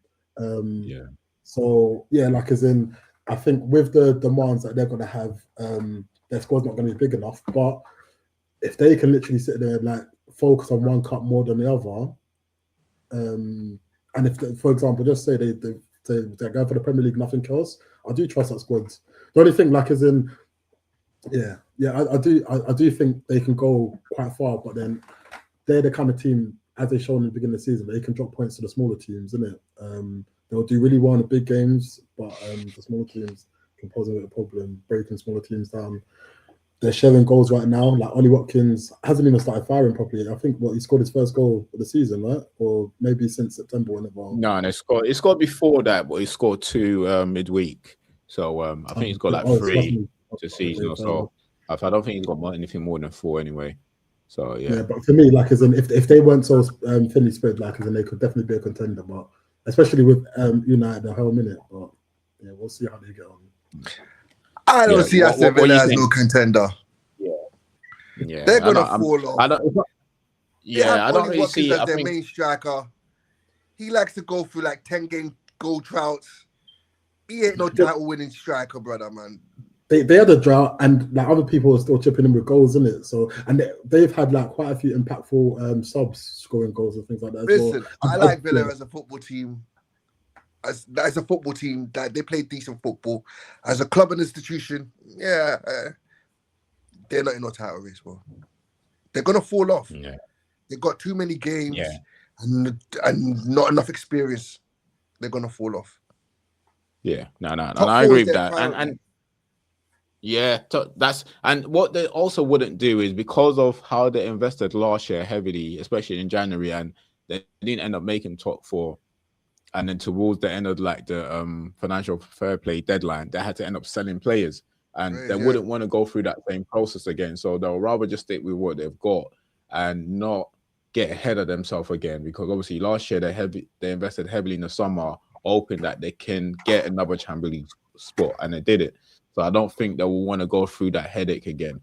So yeah, like, as in, I think with the demands that they're gonna have, their squad's not gonna be big enough. But if they can literally sit there and, like, focus on one cup more than the other, and if, for example, just say they go for the Premier League, nothing else, I do trust that squad. The only thing, like, as in, I do think they can go quite far, but then they're the kind of team, as they've shown in the beginning of the season, they can drop points to the smaller teams, isn't it? They'll do really well in the big games, but the smaller teams can pose a bit of a problem, breaking smaller teams down. They're sharing goals right now. Like, Ollie Watkins hasn't even started firing properly. I think he scored his first goal of the season, right? Or maybe since September, whenever. No, he scored before that, but he scored 2 midweek. So I think he's got like 3 to season or so. I don't think he's got anything more than 4 anyway. So yeah. But for me, like, as in, if they weren't so thinly spread, like, as in, they could definitely be a contender. But especially with United, the whole minute. But yeah, we'll see how they get on. I don't see Aston Villa as no contender. Yeah, they're gonna fall off. I don't really see as their main striker. He likes to go through like 10-game goal droughts. He ain't no title-winning striker, brother, man. They had a drought, and like, other people are still chipping in with goals, isn't it? So, and they've had like quite a few impactful subs scoring goals and things like that. Listen, I like Villa as a football team. As a football team, that they play decent football. As a club and institution, they're not in no title race, bro. They're gonna fall off. Yeah. They've got too many games and not enough experience. They're gonna fall off. Yeah, no, I agree with that. And yeah, that's, and what they also wouldn't do is, because of how they invested last year heavily, especially in January, and they didn't end up making top 4. And then towards the end of like the financial fair play deadline, they had to end up selling players, and they wouldn't want to go through that same process again. So they'll rather just stick with what they've got and not get ahead of themselves again. Because obviously last year they invested heavily in the summer, hoping that they can get another Champions League spot, and they did it. So I don't think they will want to go through that headache again.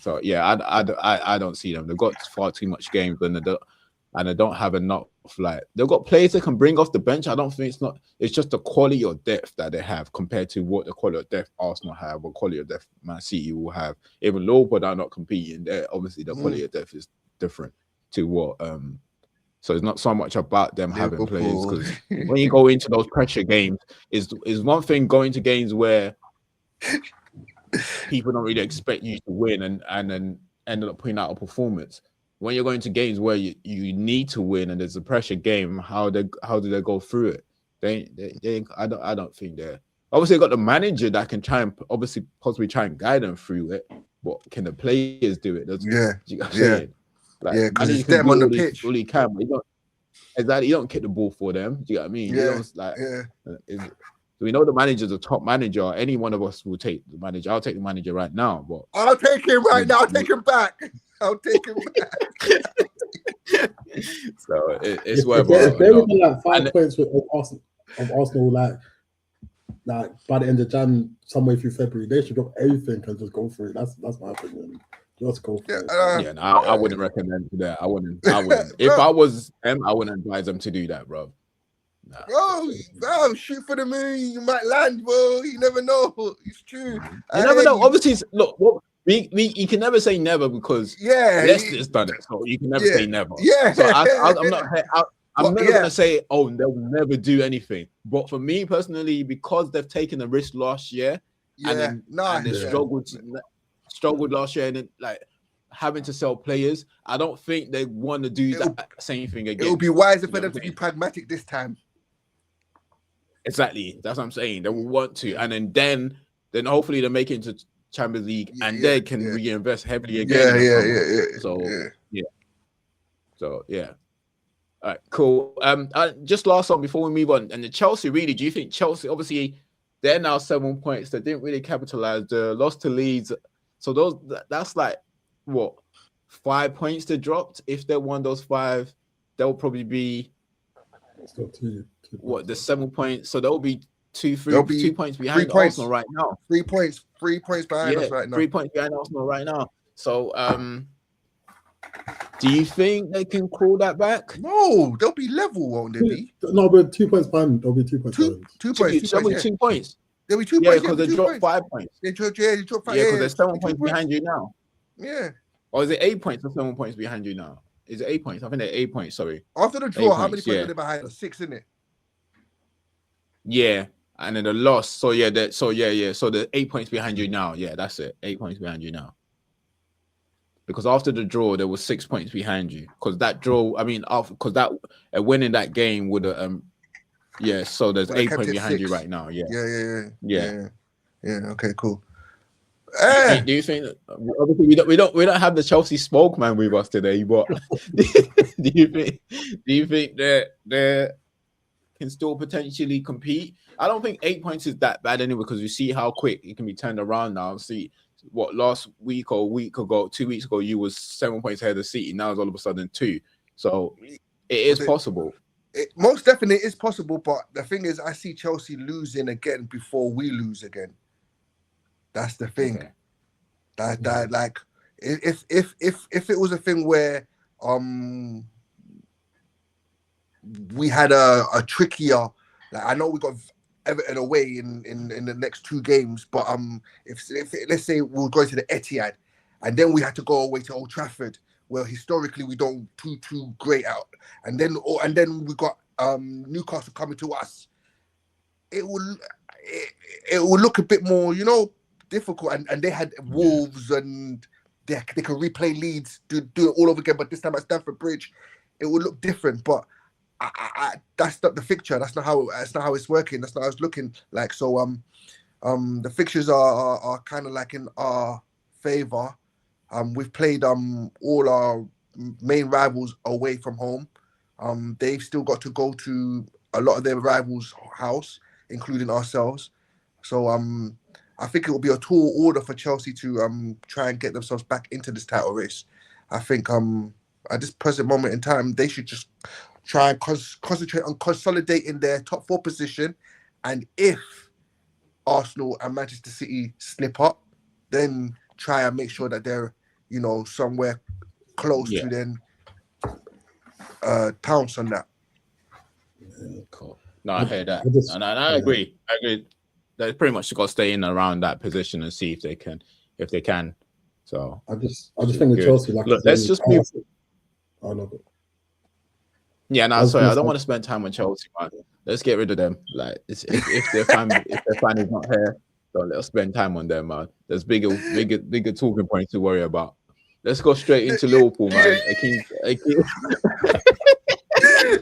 So yeah, I don't see them. They've got far too much games, and they don't have enough. Like, they've got players they can bring off the bench. I don't think it's just the quality of depth that they have compared to what the quality of depth Arsenal have, or quality of depth Man City will have. Even Liverpool are not competing. Obviously the quality of depth is different to what. So it's not so much about them having players, because when you go into those pressure games, is one thing going to games where people don't really expect you to win and then ended up putting out a performance. When you're going to games where you need to win and there's a pressure game, how do they go through it? I don't think they're obviously got the manager that can try and possibly try and guide them through it. But can the players do it? You know what I'm saying? Because it's them on the pitch. All he can, but you don't kick the ball for them. Do you know what I mean? We know the manager's a top manager. Any one of us will take the manager. I'll take the manager right now. But I'll take him right now. I'll take him back. I'll take him back. So it's whatever. If they were like 5 points of Arsenal, like by the end of Jan, somewhere through February, they should drop everything and just go for it. That's my opinion. Just go for it. I wouldn't recommend that. I wouldn't. If I was them, I wouldn't advise them to do that, bro. Nah. Bro, shoot for the moon. You might land, bro. You never know. It's true. You never know. Obviously, look, you can never say never because Leicester's done it. So you can never say never. Yeah. So I'm never gonna say, oh, they'll never do anything. But for me personally, because they've taken a risk last year, and they struggled last year, and then like having to sell players, I don't think they want to do that same thing again. It would be wiser for them to be pragmatic this time. Exactly, that's what I'm saying. They will want to, and then hopefully they make it into Champions League, and they can reinvest heavily again. So all right, cool. Just last one before we move on, and the Chelsea, really, do you think Chelsea, obviously they're now 7 points, they didn't really capitalize, the loss to Leeds, so that's like what, 5 points they dropped. If they won those 5, they'll probably be the 7 points, so they'll be 2 points behind Arsenal right now. 3 points behind us right now. 3 points behind Arsenal right now. So do you think they can call that back? No, they'll be level, won't they be? No, but 2 points behind. They'll be 2 points. 2 points. They'll be 2 points. They'll be 2 points. Yeah, because they dropped 5 points. They dropped 5. Yeah, because they're 7 points behind you now. Yeah. Or is it 8 points or 7 points behind you now? Is it 8 points? I think they're 8 points, sorry. After the draw, how many points are they behind us? 6, isn't it? Yeah. And then the loss. So So the 8 points behind you now. Yeah, that's it. 8 points behind you now. Because after the draw, there was 6 points behind you. Because that draw, because that winning that game would have so there's 8 points behind you right now. Yeah. Okay, cool. Do you think? Obviously, we don't have the Chelsea smoke man with us today, but do you think they can still potentially compete? I don't think 8 points is that bad anyway, because you see how quick it can be turned around now. See what last week or a week ago, 2 weeks ago, you was 7 points ahead of City. Now it's all of a sudden 2. So it is possible. It most definitely is possible, but the thing is, I see Chelsea losing again before we lose again. That's the thing. Okay. That like if it was a thing where we had a trickier, like I know we got Everton away in the next 2 games, but if let's say we'll go to the Etihad, and then we had to go away to Old Trafford, where historically we don't do too great out, and then we got Newcastle coming to us, it will look a bit more, difficult, and they had Wolves, and they could replay Leeds, do it all over again, but this time at Stamford Bridge, it would look different. But that's not the fixture. That's not how it's working. That's not how it's looking like. So the fixtures are kind of like in our favour. We've played all our main rivals away from home. They've still got to go to a lot of their rivals' house, including ourselves. So I think it will be a tall order for Chelsea to try and get themselves back into this title race. I think at this present moment in time, they should just try and concentrate on consolidating their top 4 position. And if Arsenal and Manchester City slip up, then try and make sure that they're, somewhere close to then pounce on that. Cool. No, I hear that. I agree. They pretty much got to stay in around that position and see if they can. So I just think with Chelsea, like, look, let's just move. I love it. Yeah, no, sorry, I don't want to spend time on Chelsea, man. Let's get rid of them. Like, if their fan is not here, Don't let us spend time on them, man. There's bigger talking points to worry about. Let's go straight into Liverpool, man.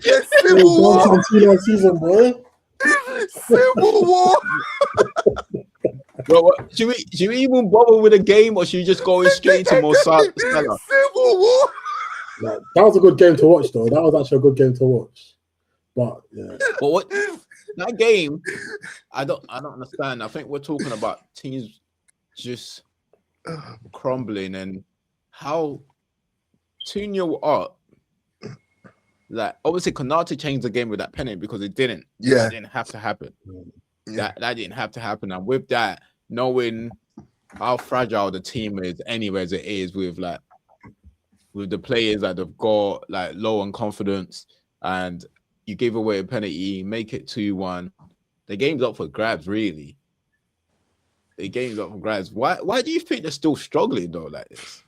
Yes, Civil War. Season, boy. Civil War. Bro, should we even bother with a game, or should we just go straight into more Salah? Civil War. Like, that was a good game to watch, though. That was actually a good game to watch. But yeah, but what that game, I don't understand. I think we're talking about teams just crumbling, and how 2-0 up. Like, obviously, Konate changed the game with that penalty because it didn't. Yeah, it didn't have to happen. Yeah. That didn't have to happen. And with that, knowing how fragile the team is, anyway, as it is, with the players that have got like low on confidence, and you give away a penalty, make it 2-1. The game's up for grabs, really. The game's up for grabs. Why do you think they're still struggling though, like this?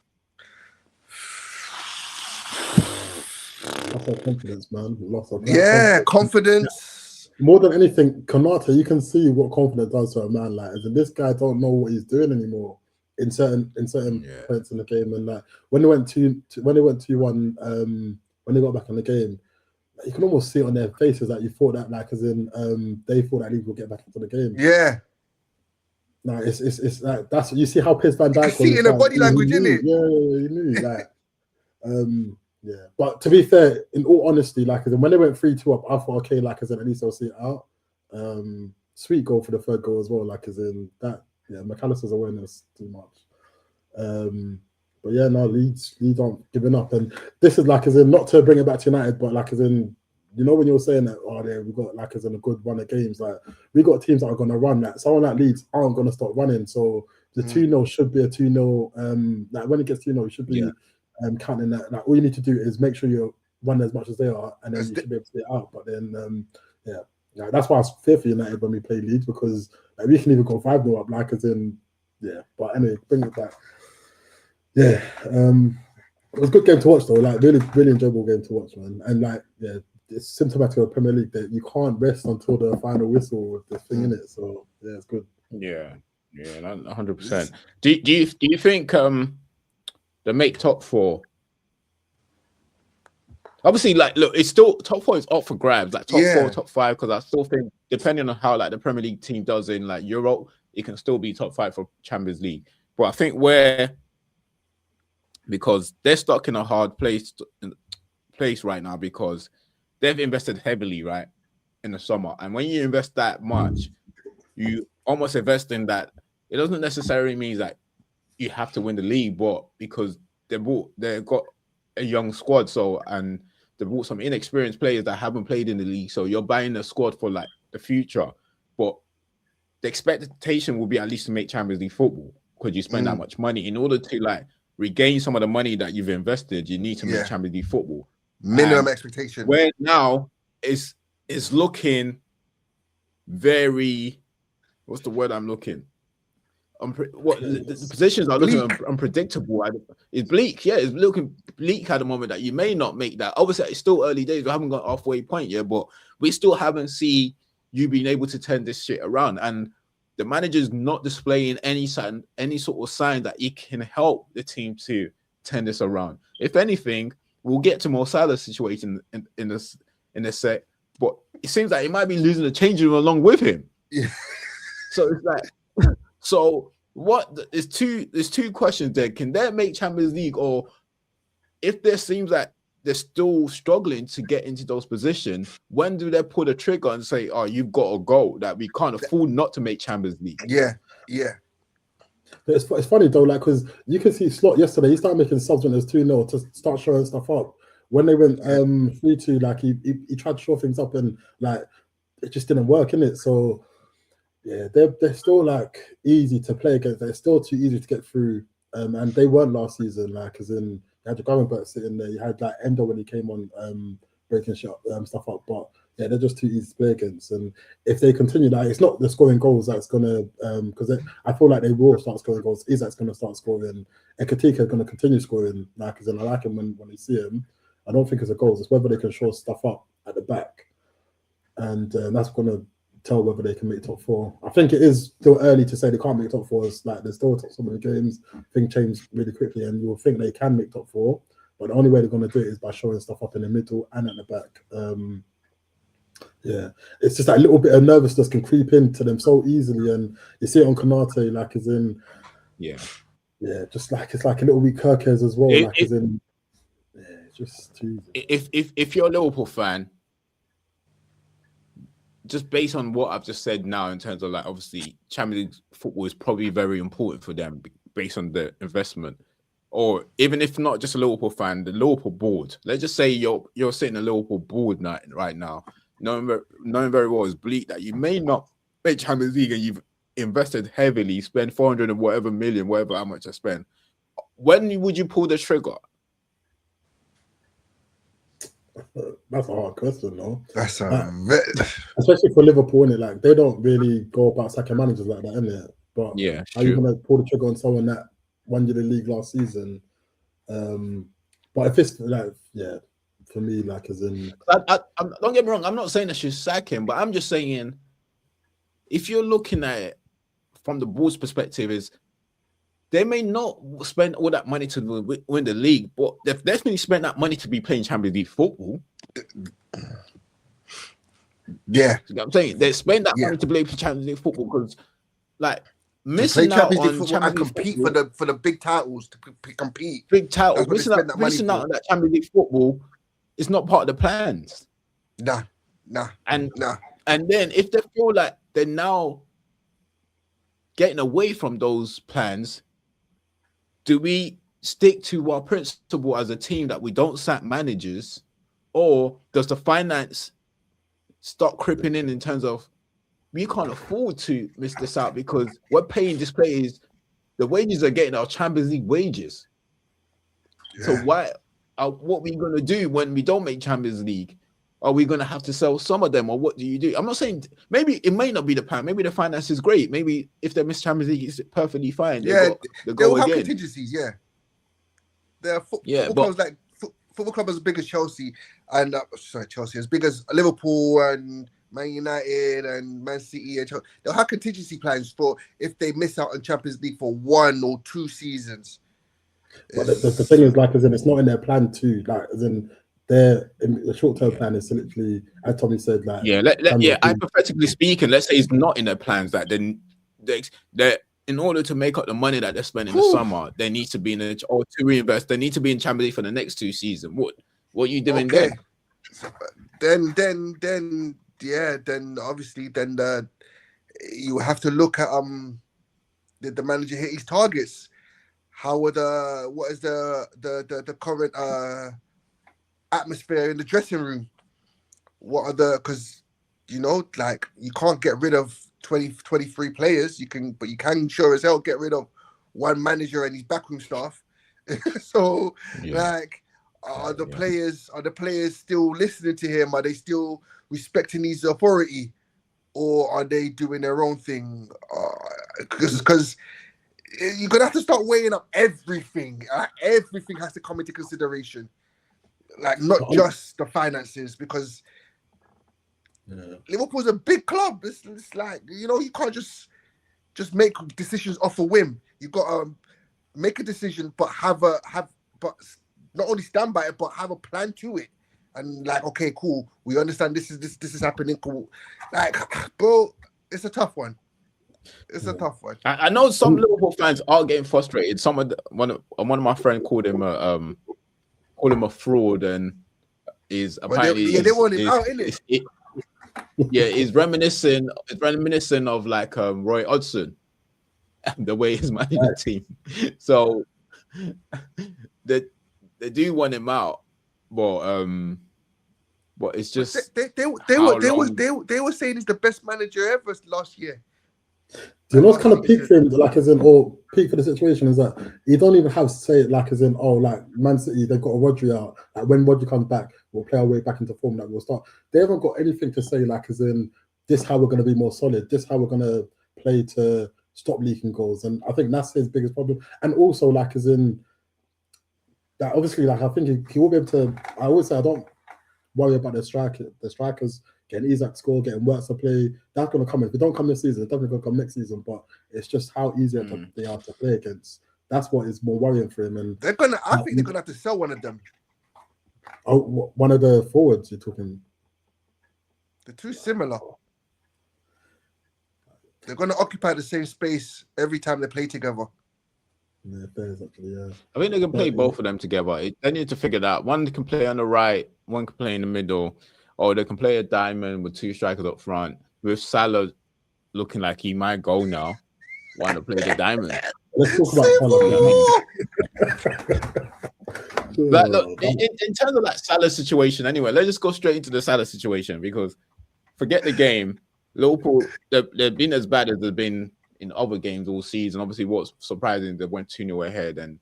loss of confidence, man. Confidence. More than anything, Konate, you can see what confidence does to a man. Like, as in, this guy don't know what he's doing anymore in certain points in the game. And like when they went 2-1, when they got back in the game, you can almost see it on their faces that you thought that, like, as in they thought that Leeds would get back into the game. Yeah. No, it's like that's you see how pissed Van Dijk was. See it in the body language, innit? Yeah, you knew. Like, yeah. But to be fair, in all honesty, like, as in, when they went 3-2 up, I thought, okay, like, as in, at least I'll see it out. Sweet goal for the third goal as well, like, as in that. Yeah, McAllister's awareness too much. But yeah, no, Leeds aren't giving up, and this is like, as in, not to bring it back to United, but like, as in, you know, when you're saying that, we got, like, as in, a good run of games, like, we got teams that are going to run. Like, someone like Leeds aren't going to stop running, so the 2-0 should be a 2-0. Like, when it gets 2-0, it should be counting that. Like, all you need to do is make sure you're running as much as they are, and then you should be able to get out. But then, yeah, that's why I was fear for United when we play Leeds, because like, we can even go 5-0 up, like, as in, yeah. But anyway, bring it back. Yeah, it was a good game to watch though. Like, really, really enjoyable game to watch, man. And like, yeah, it's symptomatic of the Premier League that you can't rest until the final whistle with this thing in it. So yeah, it's good. Yeah, 100%. Do you think they make top 4? Obviously, like, look, it's still top 4 is up for grabs, like top 4, top 5, because I still think, depending on how like the Premier League team does in like Europe, it can still be top 5 for Champions League. But I think because they're stuck in a hard place right now, because they've invested heavily, right, in the summer. And when you invest that much, you almost invest in that. It doesn't necessarily mean that you have to win the league, but because they've got a young squad, and they brought some inexperienced players that haven't played in the league. So you're buying a squad for like the future, but the expectation will be at least to make Champions League football, because you spend that much money. In order to like regain some of the money that you've invested, you need to make Champions League football. Minimum expectation. Where now it's looking very, what's the word I'm looking? The positions are looking unpredictable. It's bleak. Yeah, it's looking bleak at the moment that you may not make that. Obviously, it's still early days. We haven't got halfway point yet, but we still haven't seen you being able to turn this shit around. And the manager's not displaying any sort of sign that he can help the team to turn this around. If anything, we'll get to Mo Salah's situation in this set, but it seems like he might be losing the changing room along with him. Yeah. So it's like, so what? There's two questions there. Can they make Champions League, or if there seems like they're still struggling to get into those positions, when do they pull the trigger and say, "Oh, you've got to go"? That we can't afford not to make Champions League. Yeah. It's funny though, like, because you can see Slot yesterday. He started making subs when it was 2-0 to start showing stuff up. When they went 3-2, like he tried to show things up, and like it just didn't work, innit? So yeah, they're still like easy to play against. They're still too easy to get through. And they weren't last season, like, as in, you had the Gravenberch sitting there, you had like Endo when he came on breaking stuff up, but yeah, they're just too easy to play against. And if they continue, like, it's not the scoring goals that's gonna because I feel like they will start scoring goals. Isak's gonna start scoring, and Katika is gonna continue scoring, like, as in, I like him when you see him. I don't think it's a goals, it's whether they can show stuff up at the back, and that's gonna tell whether they can make top 4. I think it is still early to say they can't make top 4. It's like there's still some of the games. Things change really quickly, and you'll think they can make top 4. But the only way they're going to do it is by showing stuff up in the middle and at the back. Yeah, it's just that little bit of nervousness can creep into them so easily, and you see it on Konate, like as in, yeah, just like it's like a little wee Kirkes as well, as in, yeah, it's just too easy. If you're a Liverpool fan, just based on what I've just said now, in terms of like obviously Champions League football is probably very important for them based on the investment. Or even if not just a Liverpool fan, the Liverpool board. Let's just say you're sitting a Liverpool board right now, knowing very well it's bleak that you may not make Champions League and you've invested heavily, spend 400 and whatever million, how much I spend. When would you pull the trigger? That's a hard question, though. That's especially for Liverpool, innit? Like they don't really go about sacking managers like that, innit? But yeah, are you gonna pull the trigger on someone that won you the league last season? But if it's like, yeah, for me, like as in, don't get me wrong, I'm not saying I should sack him, but I'm just saying if you're looking at it from the board's perspective, is they may not spend all that money to win the league, but they've definitely spent that money to be playing Champions League football. Yeah, you know what I'm saying they spend that money to play Champions League football because, like, missing out on Champions League compete football, for the big titles to compete. Big titles, missing out on that Champions League football is not part of the plans. Nah. And then if they feel like they're now getting away from those plans, do we stick to our principle as a team that we don't sack managers, or does the finance start creeping in terms of we can't afford to miss this out because we're paying these players, the wages are getting our Champions League wages. Yeah. So what are we going to do when we don't make Champions League? Are we going to have to sell some of them, or what do you do? I'm not saying maybe it may not be the plan. Maybe the finance is great. Maybe if they miss Champions League, it's perfectly fine. They'll have contingencies. Yeah, there are football clubs like football clubs as big as Chelsea and Chelsea as big as Liverpool and Man United and Man City and Chelsea. They'll have contingency plans for if they miss out on Champions League for 1 or 2 seasons. But the thing is, like, as in, it's not in their plan too. Like, as in, the short-term plan is literally, as Tommy said, like, hypothetically speaking, let's say it's not in their plans. That then they in order to make up the money that they're spending in the summer, they need to be or to reinvest. They need to be in Champions League for the next 2 seasons. What are you doing then? Then obviously you have to look at did the manager hit his targets? What is the current atmosphere in the dressing room? Because like, you can't get rid of 23 players. But you can sure as hell get rid of one manager and his backroom staff. So like, are the players still listening to him? Are they still respecting his authority, or are they doing their own thing? Because you're gonna have to start weighing up everything. Everything has to come into consideration, like not just the finances. Because Liverpool's a big club. It's like, you can't just make decisions off a whim. You got to make a decision, but but not only stand by it, but have a plan to it. And like, okay, cool, we understand this is happening. Cool, like, bro, it's a tough one. It's a tough one. I know some Liverpool fans are getting frustrated. One of my friends called him a fraud, and is apparently they want him out, innit? It's reminiscent of like Roy Hodgson, the way he's managing the team. So they do want him out, but it's just they were saying he's the best manager ever last year. Do you know what's kind of peak for him, like, as in, or peak for the situation, is that you don't even have to say it like as in, like Man City, they've got a Rodri out. Like, when Rodri comes back, we'll play our way back into form, that we'll start. They haven't got anything to say like as in, this how we're going to be more solid, this how we're going to play to stop leaking goals. And I think that's his biggest problem. And also, like, as in, that obviously, like, I think he will be able to, I always say I don't worry about the strikers. getting Isak score, getting Wirtz to play. That's going to come. If they don't come this season, it's definitely going to come next season. But it's just how easy they are to play against. That's what is more worrying for him. And I think they're gonna have to sell one of them. Oh, one of the forwards you're talking. They're too similar. They're gonna occupy the same space every time they play together. Yeah, fair actually, yeah. I think they can play both of them together. They need to figure that out. One can play on the right, one can play in the middle, or they can play a diamond with 2 strikers up front. With Salah looking like he might go now, why not play the diamond? Let's talk about Salah. Like, look, in terms of that Salah situation, anyway, let's just go straight into the Salah situation because forget the game. Liverpool, they've been as bad as they've been in other games all season. Obviously, what's surprising, they went 2-0 ahead and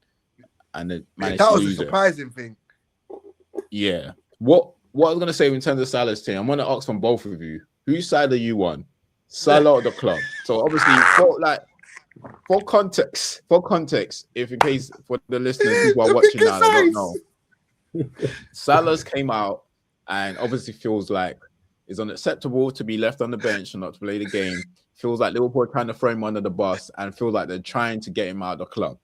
they managed to lose it. That was a surprising thing. Yeah. What I was going to say in terms of Salah's team, I'm going to ask from both of you. Whose side are you on? Salah or the club? So obviously, for context, if in case for the listeners who are watching now, they don't know. Salah's came out and obviously feels like it's unacceptable to be left on the bench and not to play the game. Feels like Liverpool are trying to throw him under the bus and feels like they're trying to get him out of the club.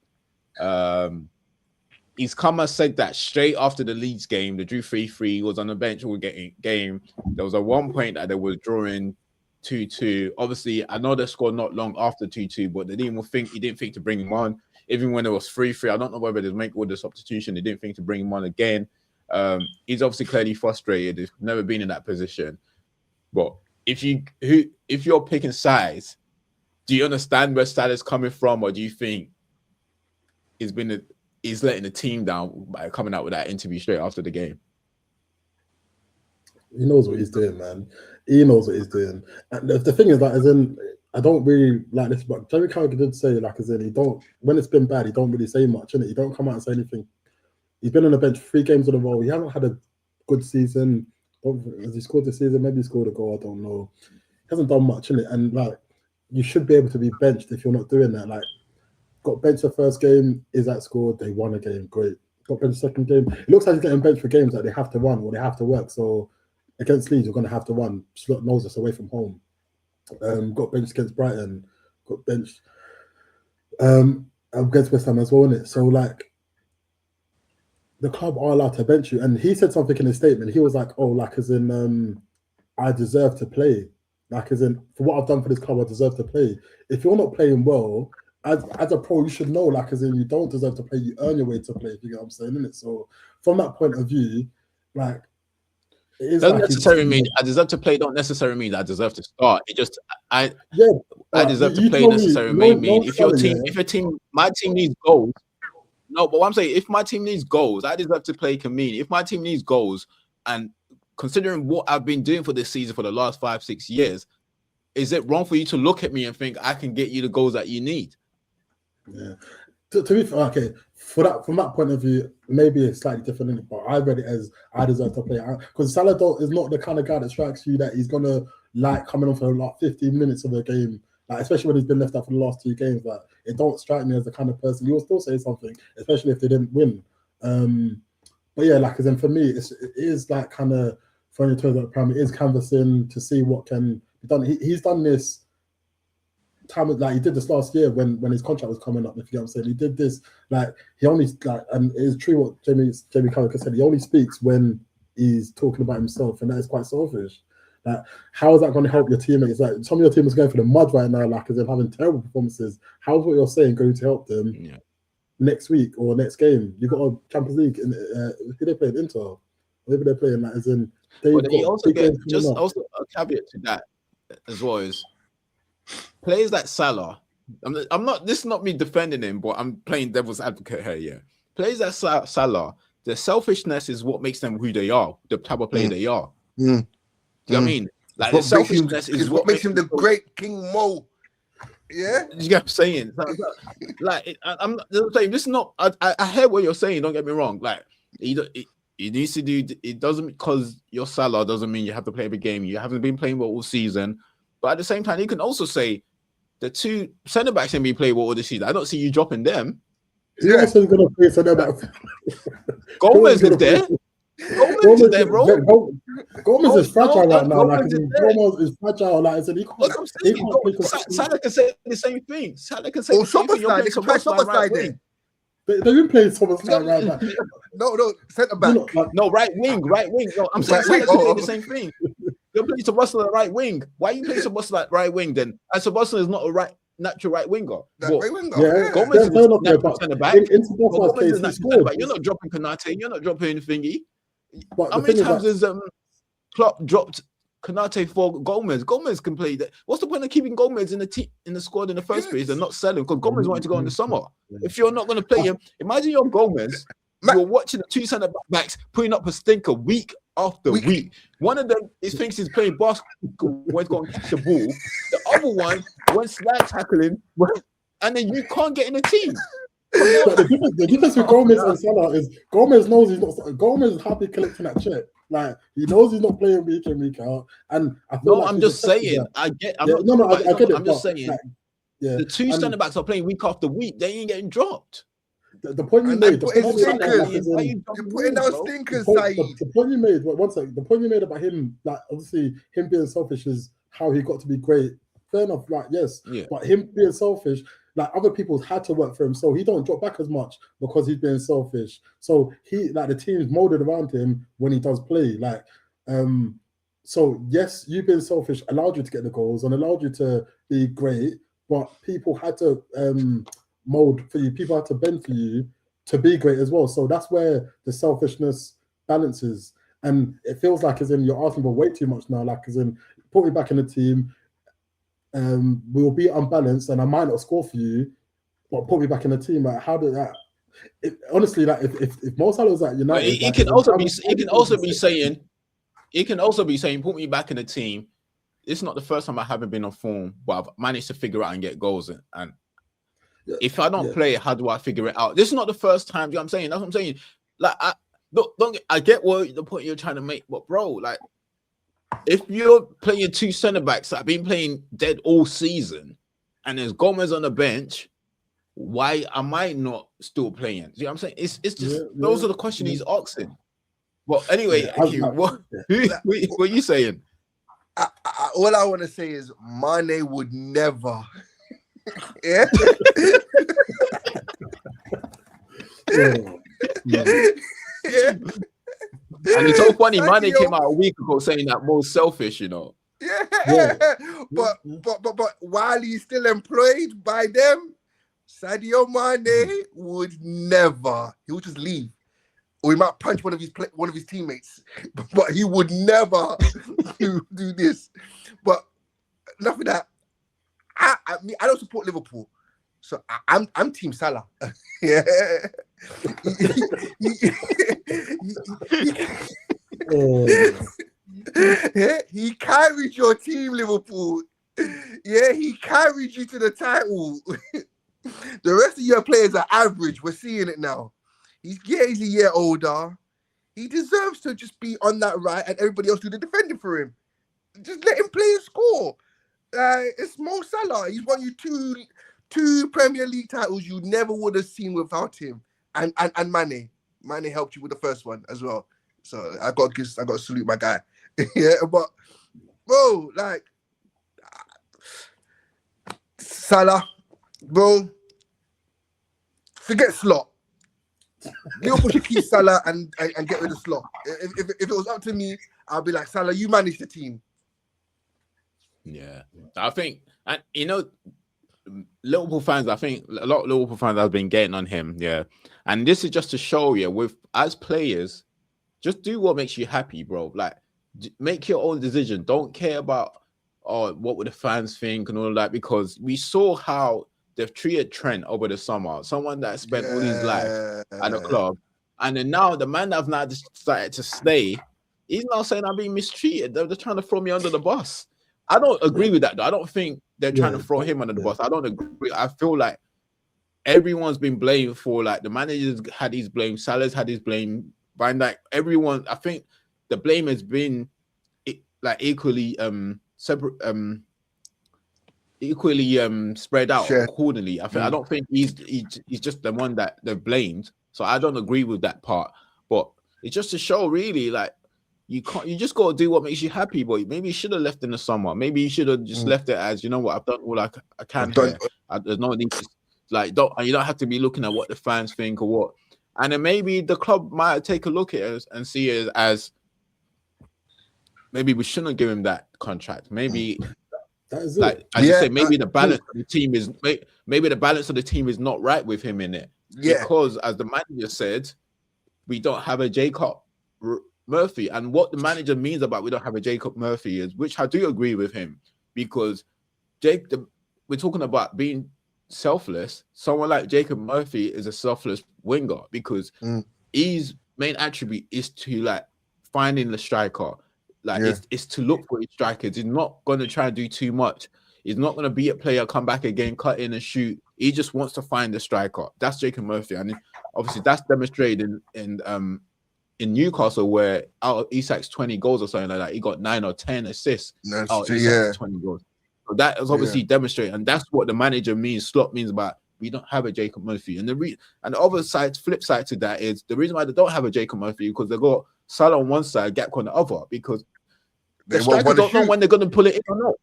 He's come and said that straight after the Leeds game. They drew 3-3. He was on the bench all game. There was a one point that they were drawing 2-2. Obviously, I know they scored not long after 2-2, but he didn't think to bring him on. Even when it was 3-3, I don't know whether they make all the substitution. They didn't think to bring him on again. He's obviously clearly frustrated. He's never been in that position. But if you're picking sides, do you understand where Salah's coming from, or do you think he's letting the team down by coming out with that interview straight after the game? He knows what he's doing, man. He knows what he's doing. And the thing is that, as in, I don't really like this, but Jamie Carragher did say, like, as in, when it's been bad, he don't really say much, innit? He don't come out and say anything. He's been on the bench 3 games in a row. He hasn't had a good season. Has he scored this season? Maybe he scored a goal. I don't know. He hasn't done much, innit? And like, you should be able to be benched if you're not doing that. Like, got benched the first game. Isak scored. They won a game. Great. Got benched second game. It looks like he's getting benched for games that they have to run or they have to work. So against Leeds, you're going to have to run. Slot knows us away from home. Got benched against Brighton. Got benched against West Ham as well, innit? So like, the club are allowed to bench you. And he said something in his statement. He was like, oh, like as in, I deserve to play. Like as in, for what I've done for this club, I deserve to play. If you're not playing well, as a pro, you should know, like as in, you don't deserve to play. You earn your way to play, if you get what I'm saying, innit? So from that point of view, like, it is doesn't necessarily mean I deserve to play. Don't necessarily mean I deserve to start. It just I deserve to play necessarily mean if your team, my team needs goals. No, but what I'm saying, if my team needs goals, I deserve to play can mean. If my team needs goals, and considering what I've been doing for this season for the last 5-6 years, is it wrong for you to look at me and think I can get you the goals that you need? Yeah. To be fair, okay, from that point of view, maybe it's slightly different, but I read it as I deserve to play. Because Salah is not the kind of guy that strikes you that he's going to like coming on for like 15 minutes of the game, like especially when he's been left out for the last 2 games. Like, it don't strike me as the kind of person. He will still say something, especially if they didn't win. But yeah, like, as in for me, it is like kind of throwing your toes at the pram. It is canvassing to see what can be done. He's done this time, like he did this last year when his contract was coming up. If you get what I'm saying, he did this. Like, he only like, and it is true what Jamie Carragher said. He only speaks when he's talking about himself, and that is quite selfish. Like, how is that going to help your teammates? Like, some of your team is going for the mud right now, like as in having terrible performances. How is what you're saying going to help them next week or next game? You got a Champions League, and who they playing? Inter. Maybe they're playing like as in. But he also get also a caveat to that as well is players like Salah. I'm not. This is not me defending him, but I'm playing devil's advocate here. Yeah, players like Salah, their selfishness is what makes them who they are, the type of player they are. Do you know what I mean? Like, the selfishness is what makes him the great King Mo. Yeah, you get what I'm saying. Like, I'm saying this is not. I hear what you're saying. Don't get me wrong. Like, it needs to do. It doesn't, because you're Salah doesn't mean you have to play every game. You haven't been playing well all season. But at the same time, you can also say the 2 centre backs can be played well all this season. I don't see you dropping them. Yeah, also going to play centre back. Gomez is there. Gomez is there, bro. Gomez is fragile right now. Like Gomez is there. Gomez is fragile. Like I said, he What can't. I'm He saying, can't play consistently. Salah can say the same thing. Salah can say Oh, the same thing. You're playing Szoboszlai, right wing. They've been playing so much like right back. No, centre back. You know, like, No, right wing. No, I'm saying Right wing, Salah can say the same thing. You're playing Szoboszlai at right wing. Why are you playing Szoboszlai at right wing then? And Szoboszlai is not a natural right winger. Right winger. yeah, Gomez is fair enough, yeah, natural but centre back. in Szoboszlai's Gomez case, is he natural scored. centre back. You're not dropping Konate. You're not dropping thingy. But How the many thing times is, has Klopp dropped Konate for Gomez? Gomez can play that. What's the point of keeping Gomez in the squad in the first place and not selling? Because Gomez wanted to go in the summer. If you're not going to play him, imagine you're Gomez. You're watching the two centre backs putting up a stinker week after week. One of them thinks he's playing basketball when he's going to catch the ball. The other one went slide tackling, and then you can't get in the team. but the difference with Gomez and Salah is Gomez knows he's not. Gomez is happy collecting that check. Like he knows he's not playing week in week out. And I feel No, like I'm just saying. I get it. I'm just saying. Like, yeah, the two centre backs are playing week after week. They ain't getting dropped. The point you And made, putting the those stinkers, the point you made. One second. The point you made about him, like obviously him being selfish is how he got to be great. Fair enough, like yes, Yeah. But him being selfish, like other people had to work for him, so he don't drop back as much because he's being selfish. So he like the team's molded around him when he does play. Like, so yes, you being selfish allowed you to get the goals and allowed you to be great, but people had to mold for you. People had to bend for you to be great as well. So that's where the selfishness balances. And it feels like as in you're asking for way too much now. Like as in put me back in the team. We'll be unbalanced, and I might not score for you, but put me back in the team. Like, how did that? Honestly, like if Mo Salah was at United, He can also be saying, put me back in the team. It's not the first time I haven't been on form, but I've managed to figure out and get goals. And if I don't play, how do I figure it out? This is not the first time. You know what I'm saying? That's what I'm saying. Like, I get what the point you're trying to make, but bro, like, if you're playing two centre backs that have been playing dead all season, and there's Gomez on the bench, why am I not still playing? You know what I'm saying? It's just those are the questions he's asking. Well, anyway, what are you saying? All I want to say is Mane would never. Yeah. Yeah. And it's so funny, Mane came out a week ago saying that Mo's selfish, you know. Yeah. But while he's still employed by them, Sadio Mane would never. He would just leave, or he might punch one of his teammates. But he would never do this. But enough of that. I don't support Liverpool, so I'm Team Salah. Yeah. He carried your team, Liverpool. Yeah, he carried you to the title. The rest of your players are average. We're seeing it now. He's a year older. He deserves to just be on that right and everybody else do the defending for him. Just let him play and score. It's Mo Salah. He's won you two Premier League titles you never would have seen without him. And Mane. Mane helped you with the first one as well. So I got to salute my guy. Yeah, but bro, like Salah, bro, forget Slot. Liverpool should keep Salah and get rid of Slot. If it was up to me, I'll be like, Salah, you manage the team. Yeah, I think, and you know, Liverpool fans, I think a lot of Liverpool fans have been getting on him. Yeah, and this is just to show you, with as players, just do what makes you happy, bro. Like, make your own decision. Don't care about what would the fans think and all of that, because we saw how they've treated Trent over the summer, someone that spent all his life at the club, and then now the man that have now decided to stay, he's now saying I'm being mistreated. They're trying to throw me under the bus. I don't agree with that, though. I don't think they're trying to throw him under the bus. I don't agree. I feel like everyone's been blamed for, like, the managers had his blame, Salah's had his blame, Van Dijk, everyone. I think the blame has been like equally separate, equally spread out accordingly. I don't think he's just the one that they've blamed. So I don't agree with that part. But it's just to show, really, like, You can't. You just got to do what makes you happy, boy. Maybe you should have left in the summer. Maybe you should have just left it as, you know what, I've done all I can here. There's no need to, like, you don't have to be looking at what the fans think or what. And then maybe the club might take a look at it and see it as maybe we shouldn't give him that contract. Maybe that is like as you say, maybe the balance of the team is maybe the balance of the team is not right with him in it. Yeah. Because as the manager said, we don't have a Jacob Murphy. And what the manager means about we don't have a Jacob Murphy is, which I do agree with him, because we're talking about being selfless. Someone like Jacob Murphy is a selfless winger because his main attribute is to like finding the striker. Like it's to look for his strikers. He's not going to try and do too much. He's not going to be a player, come back again, cut in and shoot. He just wants to find the striker. That's Jacob Murphy, and obviously that's demonstrated in Newcastle, where out of Isak's 20 goals or something like that, he got 9 or 10 assists. Out of Isak's 20 goals. So that is obviously demonstrated, and that's what the manager means. Slot means about we don't have a Jacob Murphy, and the other side, flip side to that is the reason why they don't have a Jacob Murphy because they got Salah on one side, Gakpo on the other, because the strikers don't know when they're going to pull it in or not.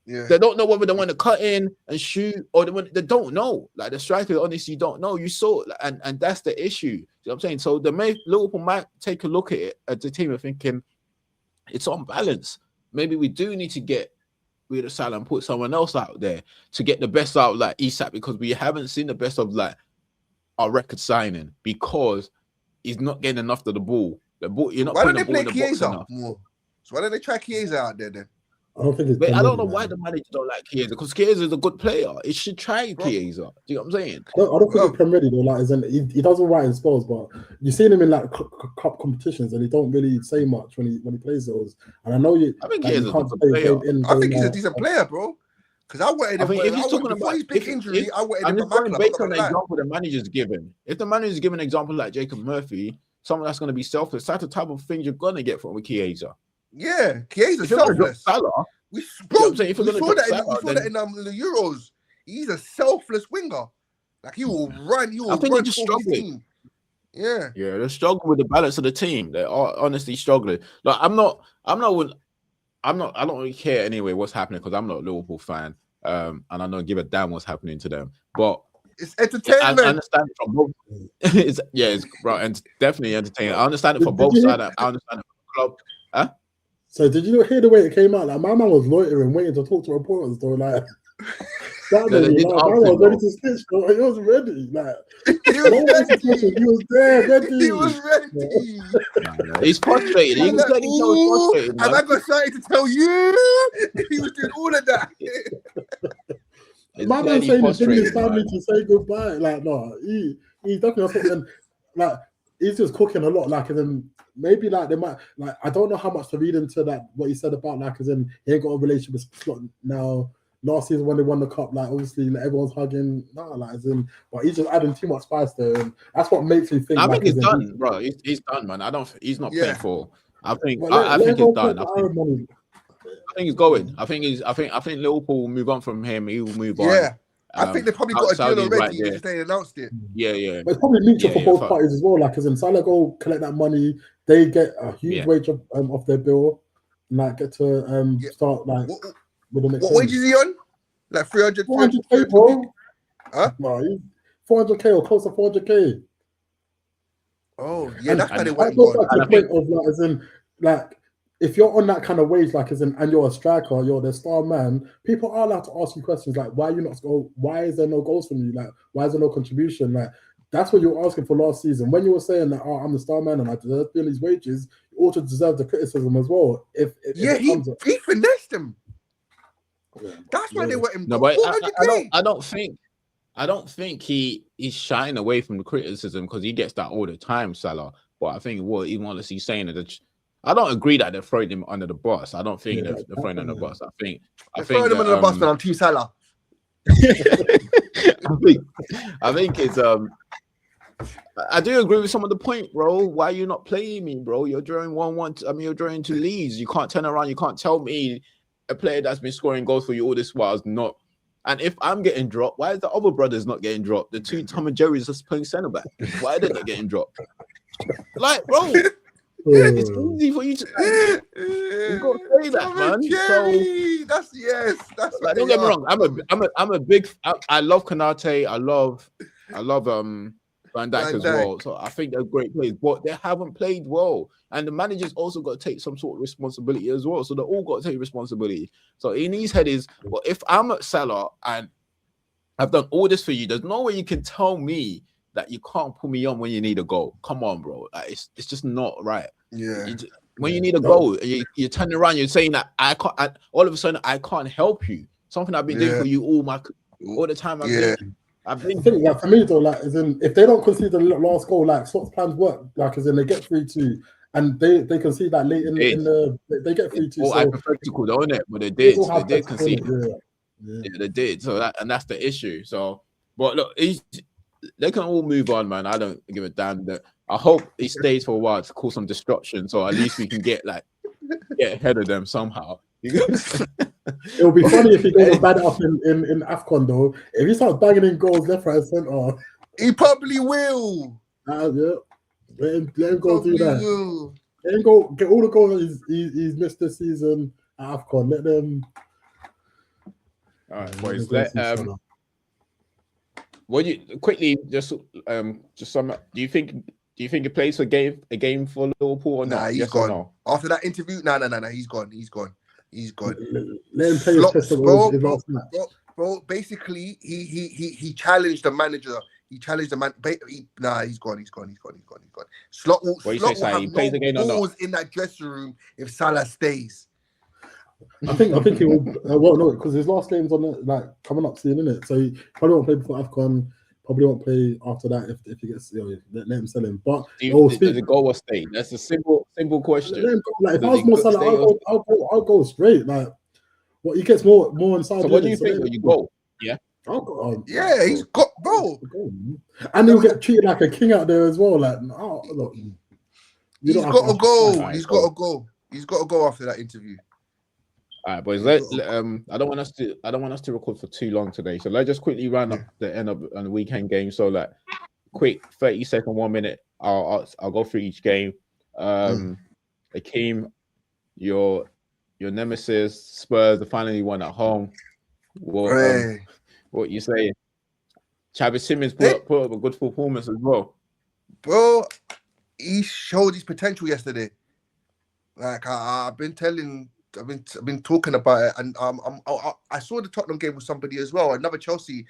Yeah. They don't know whether they want to cut in and shoot or they don't know. Like the strikers honestly don't know. You saw, and that's the issue. You know what I'm saying? So Liverpool might take a look at it at the team and thinking it's on balance. Maybe we do need to get rid of Salah and put someone else out there to get the best out of like Isak, because we haven't seen the best of like our record signing because he's not getting enough of the ball. The ball, you're not putting the ball in the box enough. So why don't they try Chiesa out there then? I don't think it's. But I don't know why the manager don't like Chiesa, because Chiesa is a good player. It should try Chiesa. Do you know what I'm saying? I don't think he's Premier League though. Like, he doesn't write in spells, but you've seen him in like cup competitions, and he don't really say much when he plays those. And I know you. I think Chiesa's a good player. I think he's a decent player, bro. Because I wanted him. If he's talking about his big injury, I wanted him. I'm just based on the example the manager's given. If the manager's given an example like Jacob Murphy, someone that's going to be selfless, that's the type of thing you're going to get from Chiesa. Yeah, Chiesa's selfless. Salah, we saw that in the Euros. He's a selfless winger. Like he will run. I think they're just struggling. Yeah, they're struggling with the balance of the team. They're honestly struggling. Like I don't really care anyway what's happening because I'm not a Liverpool fan. And I don't give a damn what's happening to them. But it's entertainment. I understand it from both. it's and definitely entertaining. I understand it for both sides. I understand it for the club. Huh? So did you hear the way it came out? Like my man was loitering, waiting to talk to reporters. Though, like that my man was ready to snitch. Though. He was ready. Like he was there, ready. He was ready. He's frustrated. He was letting go. Frustrated. Have I got something to tell you? He was doing all of that. My man saying he's bringing his family to say goodbye. Like no, he's definitely something. Like he's just cooking a lot. Like and then. Maybe like they might like I don't know how much to read into that what he said about like as in he ain't got a relationship with Slot now. Last season when they won the cup, like obviously like, everyone's hugging. Like as in, but he's just adding too much spice there, and that's what makes me think. I think he's done, bro. He's done, man. He's not playing for. I think I think he's done. I think he's going. I think Liverpool will move on from him. He will move on. Yeah. I think they probably got a deal already. They just ain't announced it. Yeah. But it's probably mutual for both parties as well. Like, as in Salah go collect that money, they get a huge wage off their bill, and like get to start like with the next. What wage is he on? Like 400k, bro. Huh? No, 400k or close to 400k. Oh yeah, that's how they went. The point of like, as in like. If you're on that kind of wage, like as in, and you're a striker, you're the star man, people are allowed to ask you questions like, why is there no goals from you? Like, why is there no contribution? Like, that's what you were asking for last season. When you were saying that, oh, I'm the star man and I deserve to be on these wages, you also deserve the criticism as well. If he finessed him. Yeah. That's why they want him. No, but I don't think he's shying away from the criticism because he gets that all the time, Salah. But I think what he wants to see saying that. I don't agree that they're throwing him under the bus. I don't think they're throwing him under the bus. I think throwing him under the bus, man. I'm Team Salah. I think it's I do agree with some of the point, bro. Why are you not playing me, bro? You're drawing 1-1. You're drawing to Leeds. You can't turn around. You can't tell me a player that's been scoring goals for you all this while is not. And if I'm getting dropped, why is the other brothers not getting dropped? The two Tom and Jerry's just playing centre back. Why are they not getting dropped? Like, bro. It's easy for you to. You got to say that, Tom man. and Jerry. That's what Like, don't get me wrong. I'm a big. I love Konate. I love Van Dijk as well. So I think they're great players, but they haven't played well. And the manager's also got to take some sort of responsibility as well. So they all got to take responsibility. So in his head is, well, if I'm at Salah and I've done all this for you, there's no way you can tell me that you can't put me on when you need a goal. Come on, bro. Like, it's just not right. Yeah. When you need a goal, you're turning around, you're saying that I can't. All of a sudden, I can't help you. Something I've been doing for you all the time. I think like, for me though, like, as in, if they don't concede the last goal, like Slot's plans work. Like, as in, they get 3-2, and they concede that late in the they get 3-2. All hypothetical, don't it? But they did. They did concede. Yeah, they did. So that's the issue. So, but look, they can all move on, man. I don't give a damn. I hope he stays for a while to cause some destruction, so at least we can get ahead of them somehow. It'll be funny if he goes bad up in AFCON though. If he starts banging in goals left, right, and centre, he probably will. Yeah, let him go do that. Let him go get all the goals he's missed this season at AFCON. Let them. All right, boys. What you quickly just sum up? Do you think he plays a game for Liverpool or not? Nah, he's gone. No? After that interview, no, he's gone. Let him play his test bro. Basically, he challenged the manager. He challenged the man. He's gone. Slot will have no balls in that dressing room if Salah stays. I think he will. Well, no, because his last game's on coming up soon, isn't it? So he probably won't play before AFCON. Probably won't play after that if he gets. Let him sell him. But does it go or stay? That's a simple question. Like, if I was more Salah, I'll go straight. Like, what he gets more inside. So what do you think when you go? Yeah. I'll go. Yeah, he's got bro, and he'll get treated like a king out there as well. Like, look, he's got to go. He's got to go. He's got to go after that interview. All right, boys. I don't want us to record for too long today. So let's just quickly run up the end of the weekend game. So quick 30-second, 1 minute. I'll go through each game. Akeem, your nemesis Spurs, they finally won at home. What you say? Travis Simmons put up a good performance as well. Bro, he showed his potential yesterday. Like I've been talking about it, and I saw the Tottenham game with somebody as well, a Chelsea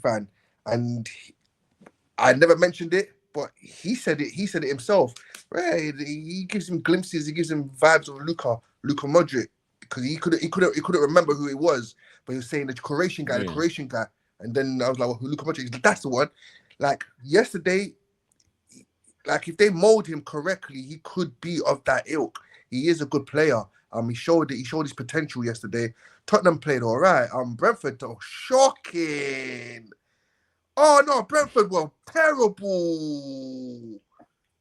fan, and I never mentioned it, but he said it himself. Right, he gives him glimpses, he gives him vibes of Luka Modric, because he couldn't remember who it was, but he was saying the Croatian guy, and then I was like, well, Luka Modric, that's the one. Like yesterday, like if they mold him correctly, he could be of that ilk. He is a good player. He showed his potential yesterday. Tottenham played all right. Brentford, shocking. Oh no, Brentford were terrible.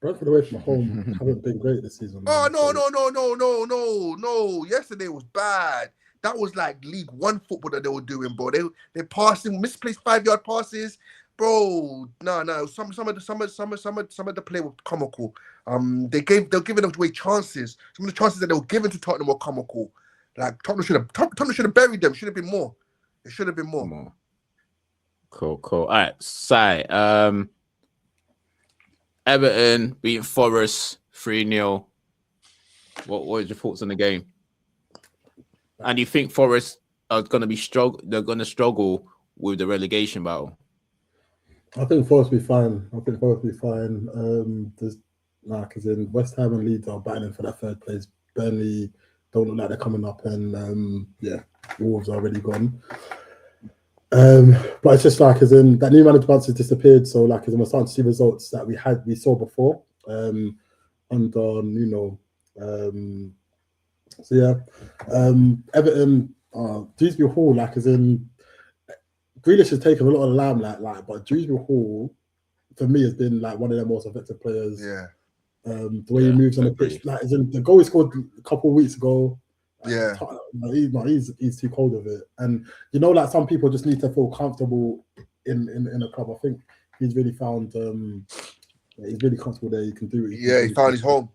Brentford away from home haven't been great this season. Oh no. Yesterday was bad. That was like League One football that they were doing, bro. They passing misplaced 5-yard passes, bro. No. Some of the play were comical. They're giving away chances. Some of the chances that they were giving to Tottenham were comical. Like Tottenham should have buried them. Should have been more. It should have been more. Cool. All right, Sai. Everton beating Forest 3-0. What was your thoughts on the game? And do you think Forest are going to be They're going to struggle with the relegation battle? I think Forest will be fine. There's because in West Ham and Leeds are battling for that third place. Burnley don't look like they're coming up, and Wolves are already gone. But it's just as in that new manager has disappeared. So as in we're starting to see results that we saw before. Everton, Dewsbury Hall, as in Grealish has taken a lot of the limelight, but Dewsbury Hall for me has been one of their most effective players. Yeah. The way he moves on the pitch, as in the goal he scored a couple of weeks ago. Yeah, he's too cold of it, and some people just need to feel comfortable in a club. I think he's really found he's really comfortable there. He can do it. He found his home.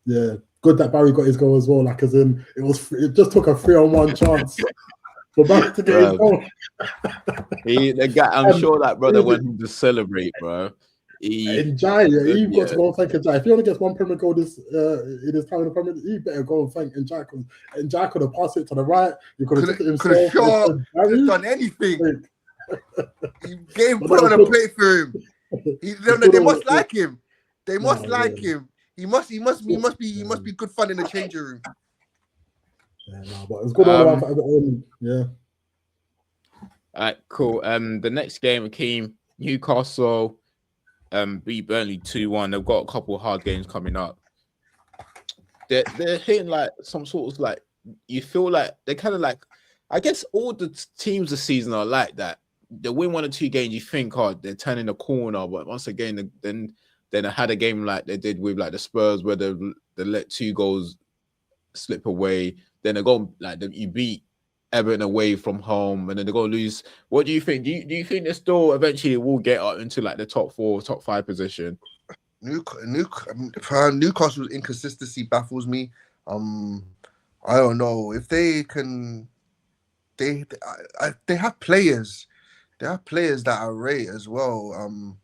Yeah, good that Barry got his goal as well. Like, as in, it just took a 3-on-1 chance for Barry to get his goal. The guy, I'm sure that brother went home to celebrate, bro. And Jai, you've got to go and thank Jai. If he only gets one Premier goal in his time in the Premier League, you better go and thank Jai. And Jai could have passed it to the right. You could have took it himself. Could have done anything. He put on a plate for him. They must like him. They must like him. He must be good fun in the changing room. Yeah, no, but it's good all around for Everton. Yeah. All right, cool. The next game came Newcastle beat Burnley 2-1. They've got a couple of hard games coming up. They're hitting like some sort of like, you feel like they're kind of like, I guess all the teams this season are like that. They win 1 or 2 games, you think, oh, they're turning the corner, but once again, then I had a game like they did with like the Spurs where they let 2 goals slip away. Then they go like you beat Everton away from home, and then they're going to lose. What do you think? Do you think they still eventually will get up into like the top 4, top 5 position? Newcastle's inconsistency baffles me. I don't know if they can. They have players. They have players that are great as well.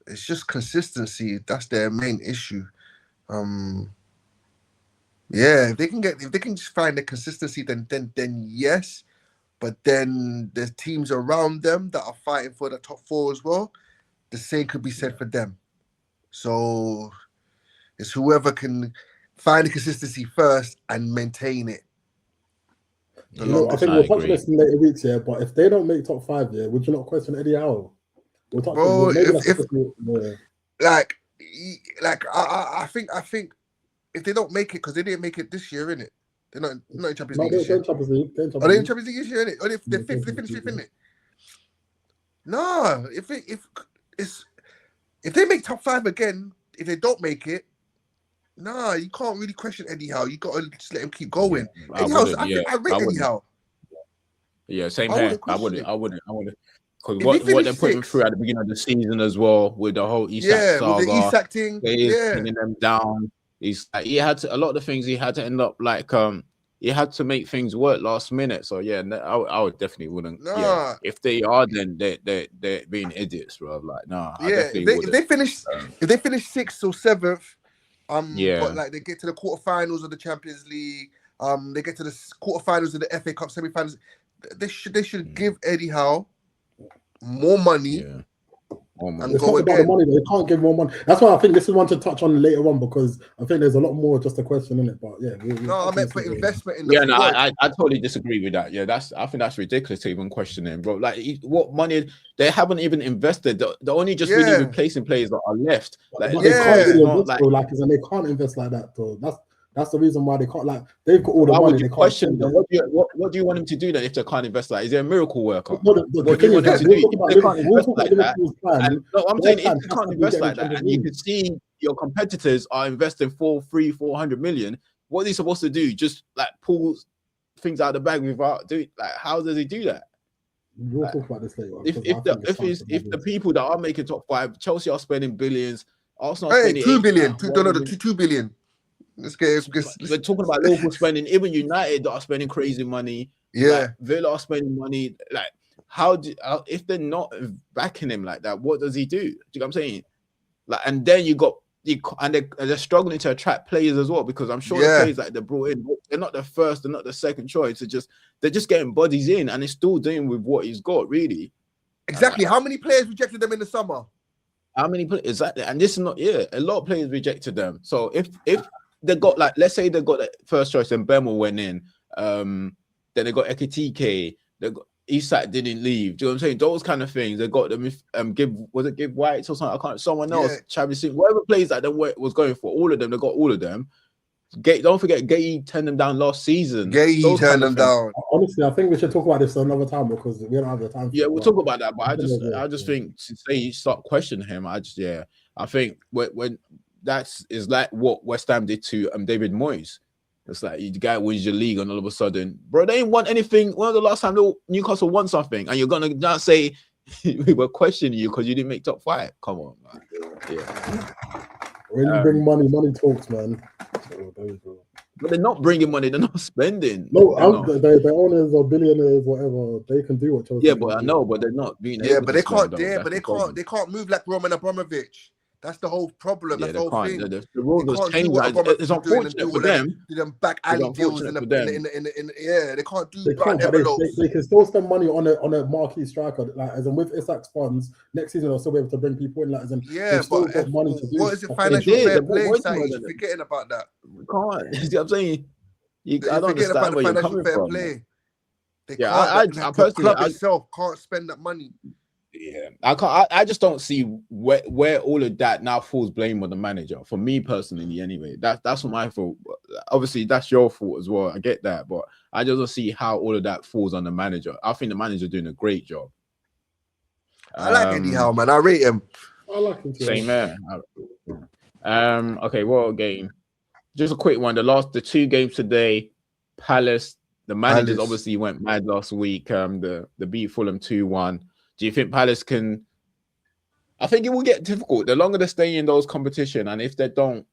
It's just consistency. That's their main issue. Yeah, if they can just find the consistency, then yes. But then there's teams around them that are fighting for the top 4 as well. The same could be said for them. So it's whoever can find the consistency first and maintain it. I think we'll touch on this in later weeks, yeah. But if they don't make top 5, yeah, would you not question Eddie Howe? We'll touch on I think if they don't make it, because they didn't make it this year, innit? They're not in Champions League this year. Are they in Champions League this year, innit? Or they're fifth, they finished 5th, innit? No, if they make top 5 again, if they don't make it, nah, you can't really question Eddie Howe. You got to just let him keep going. I rate Eddie Howe. Yeah, same here. I wouldn't. Because what they're putting through at the beginning of the season as well, with the whole Isak saga, with the Isak thing, bringing them down. He had to, a lot of the things he had to end up like he had to make things work last minute. So yeah, I would definitely wouldn't. Nah. Yeah, if they are, then they're being idiots, bro. Like nah. Yeah, if they finish 6th or 7th, but like they get to the quarterfinals of the Champions League, they get to the quarterfinals of the FA Cup semi-finals. They should give Eddie Howe more money. Yeah. It's not about the money, they can't give more money. That's why I think this is one to touch on later on, because I think there's a lot more just a question in it. But yeah, I meant for investment in the I totally disagree with that. Yeah, I think that's ridiculous to even question him, bro. Like what money they haven't even invested. They're only just really replacing players that are left. Like, but they can't really invest, and they can't invest like that. So that's the reason why they can't. Like they've got all the money. They question them. What do you want him to do then if they can't invest like? Is there a miracle worker? What do you want him to do? If they can't invest like that, I'm saying if they can't invest like that, and you can see your competitors are investing 400 million, what are they supposed to do? Just like pull things out of the bag without doing like how does he do that? We'll talk about this later. If the people that are making top 5, Chelsea are spending billions, Arsenal are spending 2 billion. 2 billion. We're talking about Liverpool spending, even United that are spending crazy money. Yeah, like, Villa are spending money. Like, if they're not backing him like that, what does he do? Do you know what I'm saying? Like, and then they're struggling to attract players as well, because I'm sure the players that they brought in, they're not the first, they're not the second choice. They're just getting bodies in, and they're still doing with what he's got, really. Exactly. How many players rejected them in the summer? How many players? Exactly. And this is not, a lot of players rejected them. So if they got like, let's say they got the first choice and Bemo went in, then they got Ekitike, they got Isak didn't leave. Do you know what I'm saying? Those kind of things. They got them. Give White or something? Someone else. Champions League, whatever plays that they was going for. All of them. They got all of them. Don't forget, Gay turned them down last season. Gay turned them down. Honestly, I think we should talk about this another time, because we don't have the time. Yeah, we'll talk about that. But I just think to say you start questioning him. I think when is like what West Ham did to David Moyes. It's like the guy wins your league, and all of a sudden, bro, they ain't won anything. When was the last time Newcastle won something? And you're gonna not say we were questioning you because you didn't make top 5. Come on, man. Yeah. When you bring money talks, man. So, there you go. But they're not bringing money. They're not spending. No, they're the owners or billionaires, whatever, they can do what Chelsea. Yeah, but I know, but they're not being able but to they can't. spend, Yeah, but they can't move like Roman Abramovich. That's the whole problem. That's the whole thing. The rules have changed. It's unfortunate for them. Do them back alley deals in yeah, they can't do. They can't. They can still spend money on a marquee striker. Like as in with Isak's funds, next season they'll still be able to bring people in. Like as in, yeah, but got money to do. What is it? Financial fair play. You're forgetting about that. We can't. You see what I'm saying? I don't understand where you're coming from. Play. They yeah, can't, I personally, the club itself can't spend that money. Yeah, I can't. I just don't see where all of that now falls blame on the manager. For me personally, anyway, that's what my fault. Obviously, that's your fault as well. I get that, but I just don't see how all of that falls on the manager. I think the manager's doing a great job. I like Eddie Howe, man. I rate him. I like him too. Same man. Okay, well, game. Just a quick one. The 2 games today, Palace. The managers obviously went mad last week. The beat Fulham 2-1. Do you think Palace can? I think it will get difficult the longer they stay in those competition, and if they don't,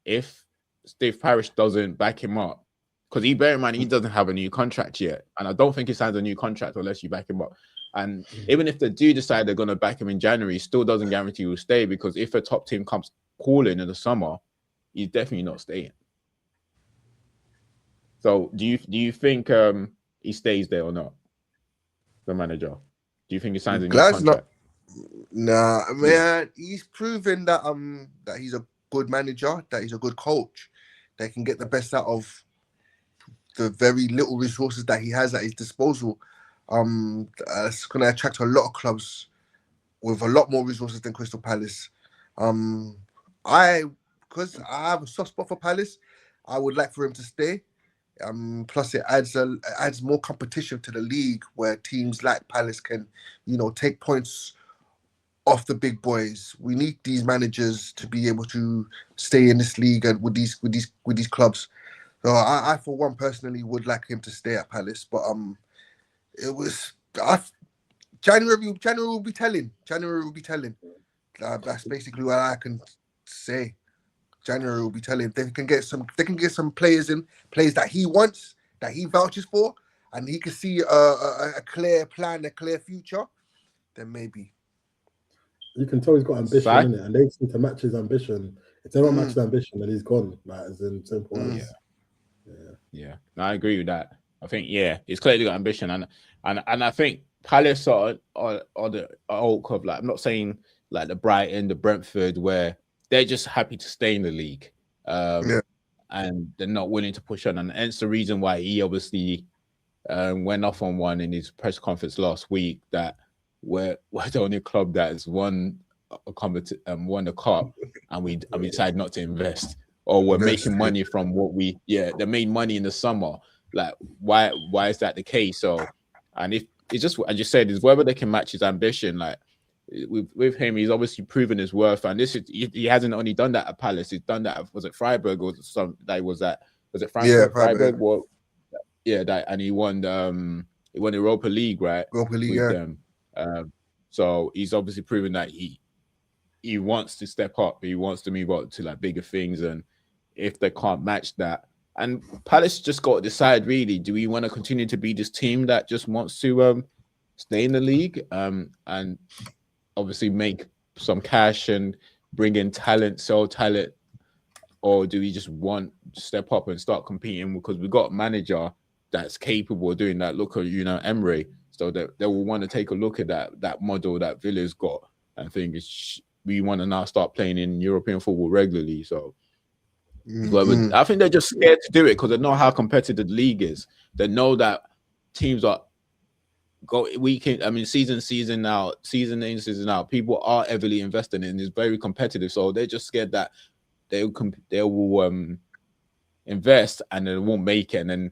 if Steve Parish doesn't back him up, because bear in mind he doesn't have a new contract yet, and I don't think he signs a new contract unless you back him up. And even if they do decide they're going to back him in January, it still doesn't guarantee he will stay, because if a top team comes calling in the summer, he's definitely not staying. So do you think he stays there or not? The manager, do you think he signs a new contract? Nah, man, he's proven that that he's a good manager, that he's a good coach, that he can get the best out of the very little resources that he has at his disposal. It's going to attract a lot of clubs with a lot more resources than Crystal Palace. Because I have a soft spot for Palace, I would like for him to stay. Plus it adds more competition to the league, where teams like Palace can, take points off the big boys. We need these managers to be able to stay in this league and with these clubs. So I for one personally would like him to stay at Palace, but January will be telling. That's basically what I can say. January will be telling. They can get some players that he wants, that he vouches for, and he can see a clear plan, a clear future. Then maybe you can tell he's got ambition in it, and they seem to match his ambition. If they don't match his ambition, then he's gone. Like as in simple as. Yeah. No, I agree with that. I think he's clearly got ambition, and I think Palace are the old club. Like I'm not saying like the Brighton, the Brentford, where they're just happy to stay in the league, and they're not willing to push on. And hence the reason why he obviously went off on one in his press conference last week, that we're the only club that has won the cup, and we decided not to invest, or we're making money from what they made money in the summer. Like why is that the case? So, and if it's just I just said is whether they can match his ambition, like. With him, he's obviously proven his worth, and he hasn't only done that at Palace. He's done that. Was it Freiburg or some? Was it Freiburg? Freiburg. Well, and he won the Europa League, right? Europa League, with them. So he's obviously proven that he wants to step up. He wants to move up to like bigger things, and if they can't match that, and Palace just got to decide really: do we want to continue to be this team that just wants to stay in the league, and obviously make some cash and bring in talent, sell talent, or do we just want to step up and start competing because we got a manager that's capable of doing that? Look at Emery, so that they will want to take a look at that model that Villa's got and think we want to now start playing in European football regularly. So I think they're just scared to do it because they know how competitive the league is. They know that teams are season out, season in, season out. People are heavily invested in. It's very competitive, so they're just scared that they will invest and they won't make it. And then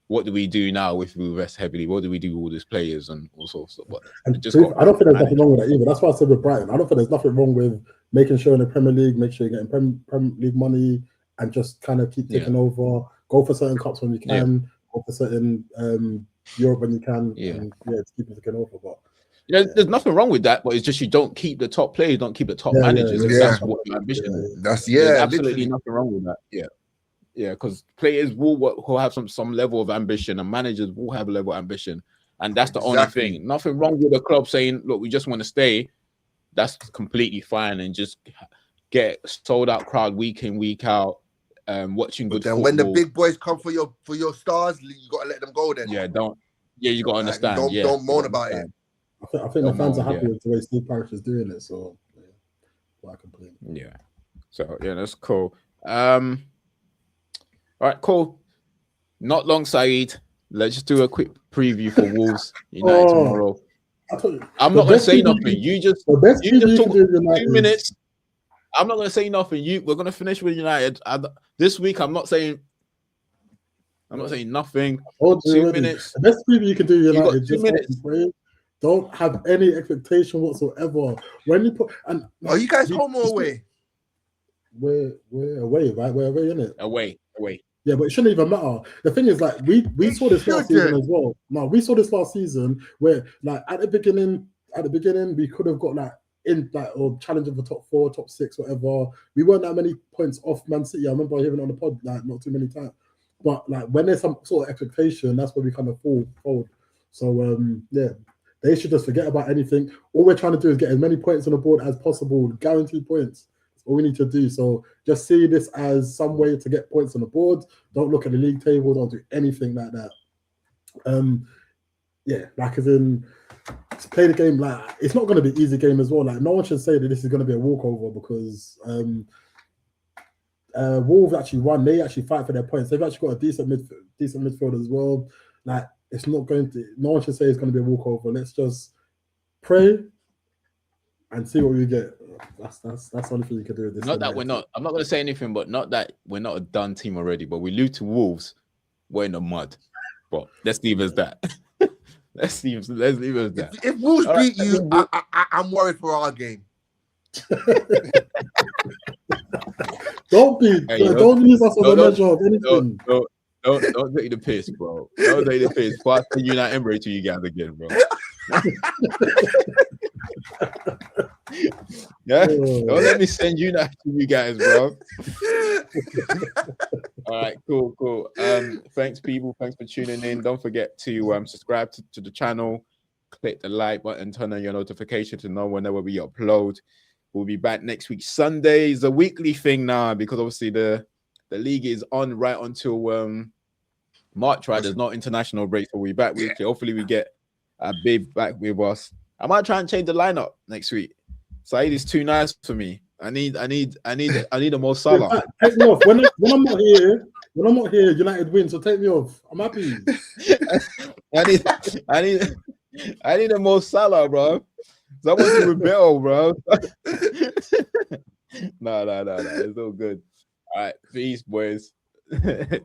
what do we do now if we invest heavily? What do we do with all these players and all sorts of? I don't think there's nothing wrong with that either. That's why I said with Brighton, I don't think there's nothing wrong with making sure in the Premier League, make sure you're getting Premier League money and just kind of keep taking over. Go for certain cups when you can. Go for certain Europe when you can. And, just keep taking over. But There's nothing wrong with that, but it's just you don't keep the top players, don't keep the top managers. If that's what your ambition is. That's There's absolutely literally. nothing wrong with that. Yeah, because players will have some level of ambition, and managers will have a level of ambition, and that's the only thing. Nothing wrong with the club saying, "Look, we just want to stay." That's completely fine, and just get sold out crowd week in, week out, watching good football. When the big boys come for your stars, you gotta let them go. Then you gotta understand. Don't moan about it. I think the fans are happy with the way Steve Parish is doing it, so I complain. Yeah, so that's cool. All right, cool. Not long, Saeed. Let's just do a quick preview for Wolves United tomorrow. I'm not going to say nothing. You just talk 2 minutes. I'm not going to say nothing. We're going to finish with United. This week, I'm not saying nothing. 2 minutes. The best preview you can do United. You got 2 minutes. Don't have any expectation whatsoever. When you put are you guys home or away? We're away, right? We're away, isn't it? Away. Yeah, but it shouldn't even matter. The thing is, like, we saw this last season as well. No, we saw this last season where, like, at the beginning, we could have got or challenging for top 4, top 6, whatever. We weren't that many points off Man City. I remember hearing on the pod, like, not too many times. But like, when there's some sort of expectation, that's where we kind of fold. So they should just forget about anything. All we're trying to do is get as many points on the board as possible, guaranteed points. All we need to do. So just see this as some way to get points on the board. Don't look at the league table. Don't do anything like that. Like as in play the game. Like it's not going to be an easy game as well. Like no one should say that this is going to be a walkover because Wolves actually won. They actually fight for their points. They've actually got a decent midfield as well. Like it's not going to. No one should say it's going to be a walkover. Let's just pray and see what we get. That's the only thing you can do with this. I'm not going to say anything, but not that we're not a done team already. But we lose to Wolves, we're in the mud. But let's leave it as that. let's leave it as that. If Wolves beat you, I'm worried for our game. Don't use us on the measure of anything. Don't take the piss, bro. Don't take the piss. Pass the United Emirates to you guys again, bro. Don't let me send United to you guys, bro. All right, cool. Thanks, people. Thanks for tuning in. Don't forget to subscribe to the channel. Click the like button. Turn on your notification to know whenever we upload. We'll be back next week. Sunday is a weekly thing now because obviously the league is on right until March, right? There's no international break, so we'll be back weekly. Hopefully we get a big back with us. I might try and change the lineup next week. Saeed is too nice for me. I need a more Salah. Take me off. When I'm not here, United win, so take me off. I'm happy. I need a more Salah, bro. Someone to rebel, bro. No. It's all good. All right, peace, boys. Yeah,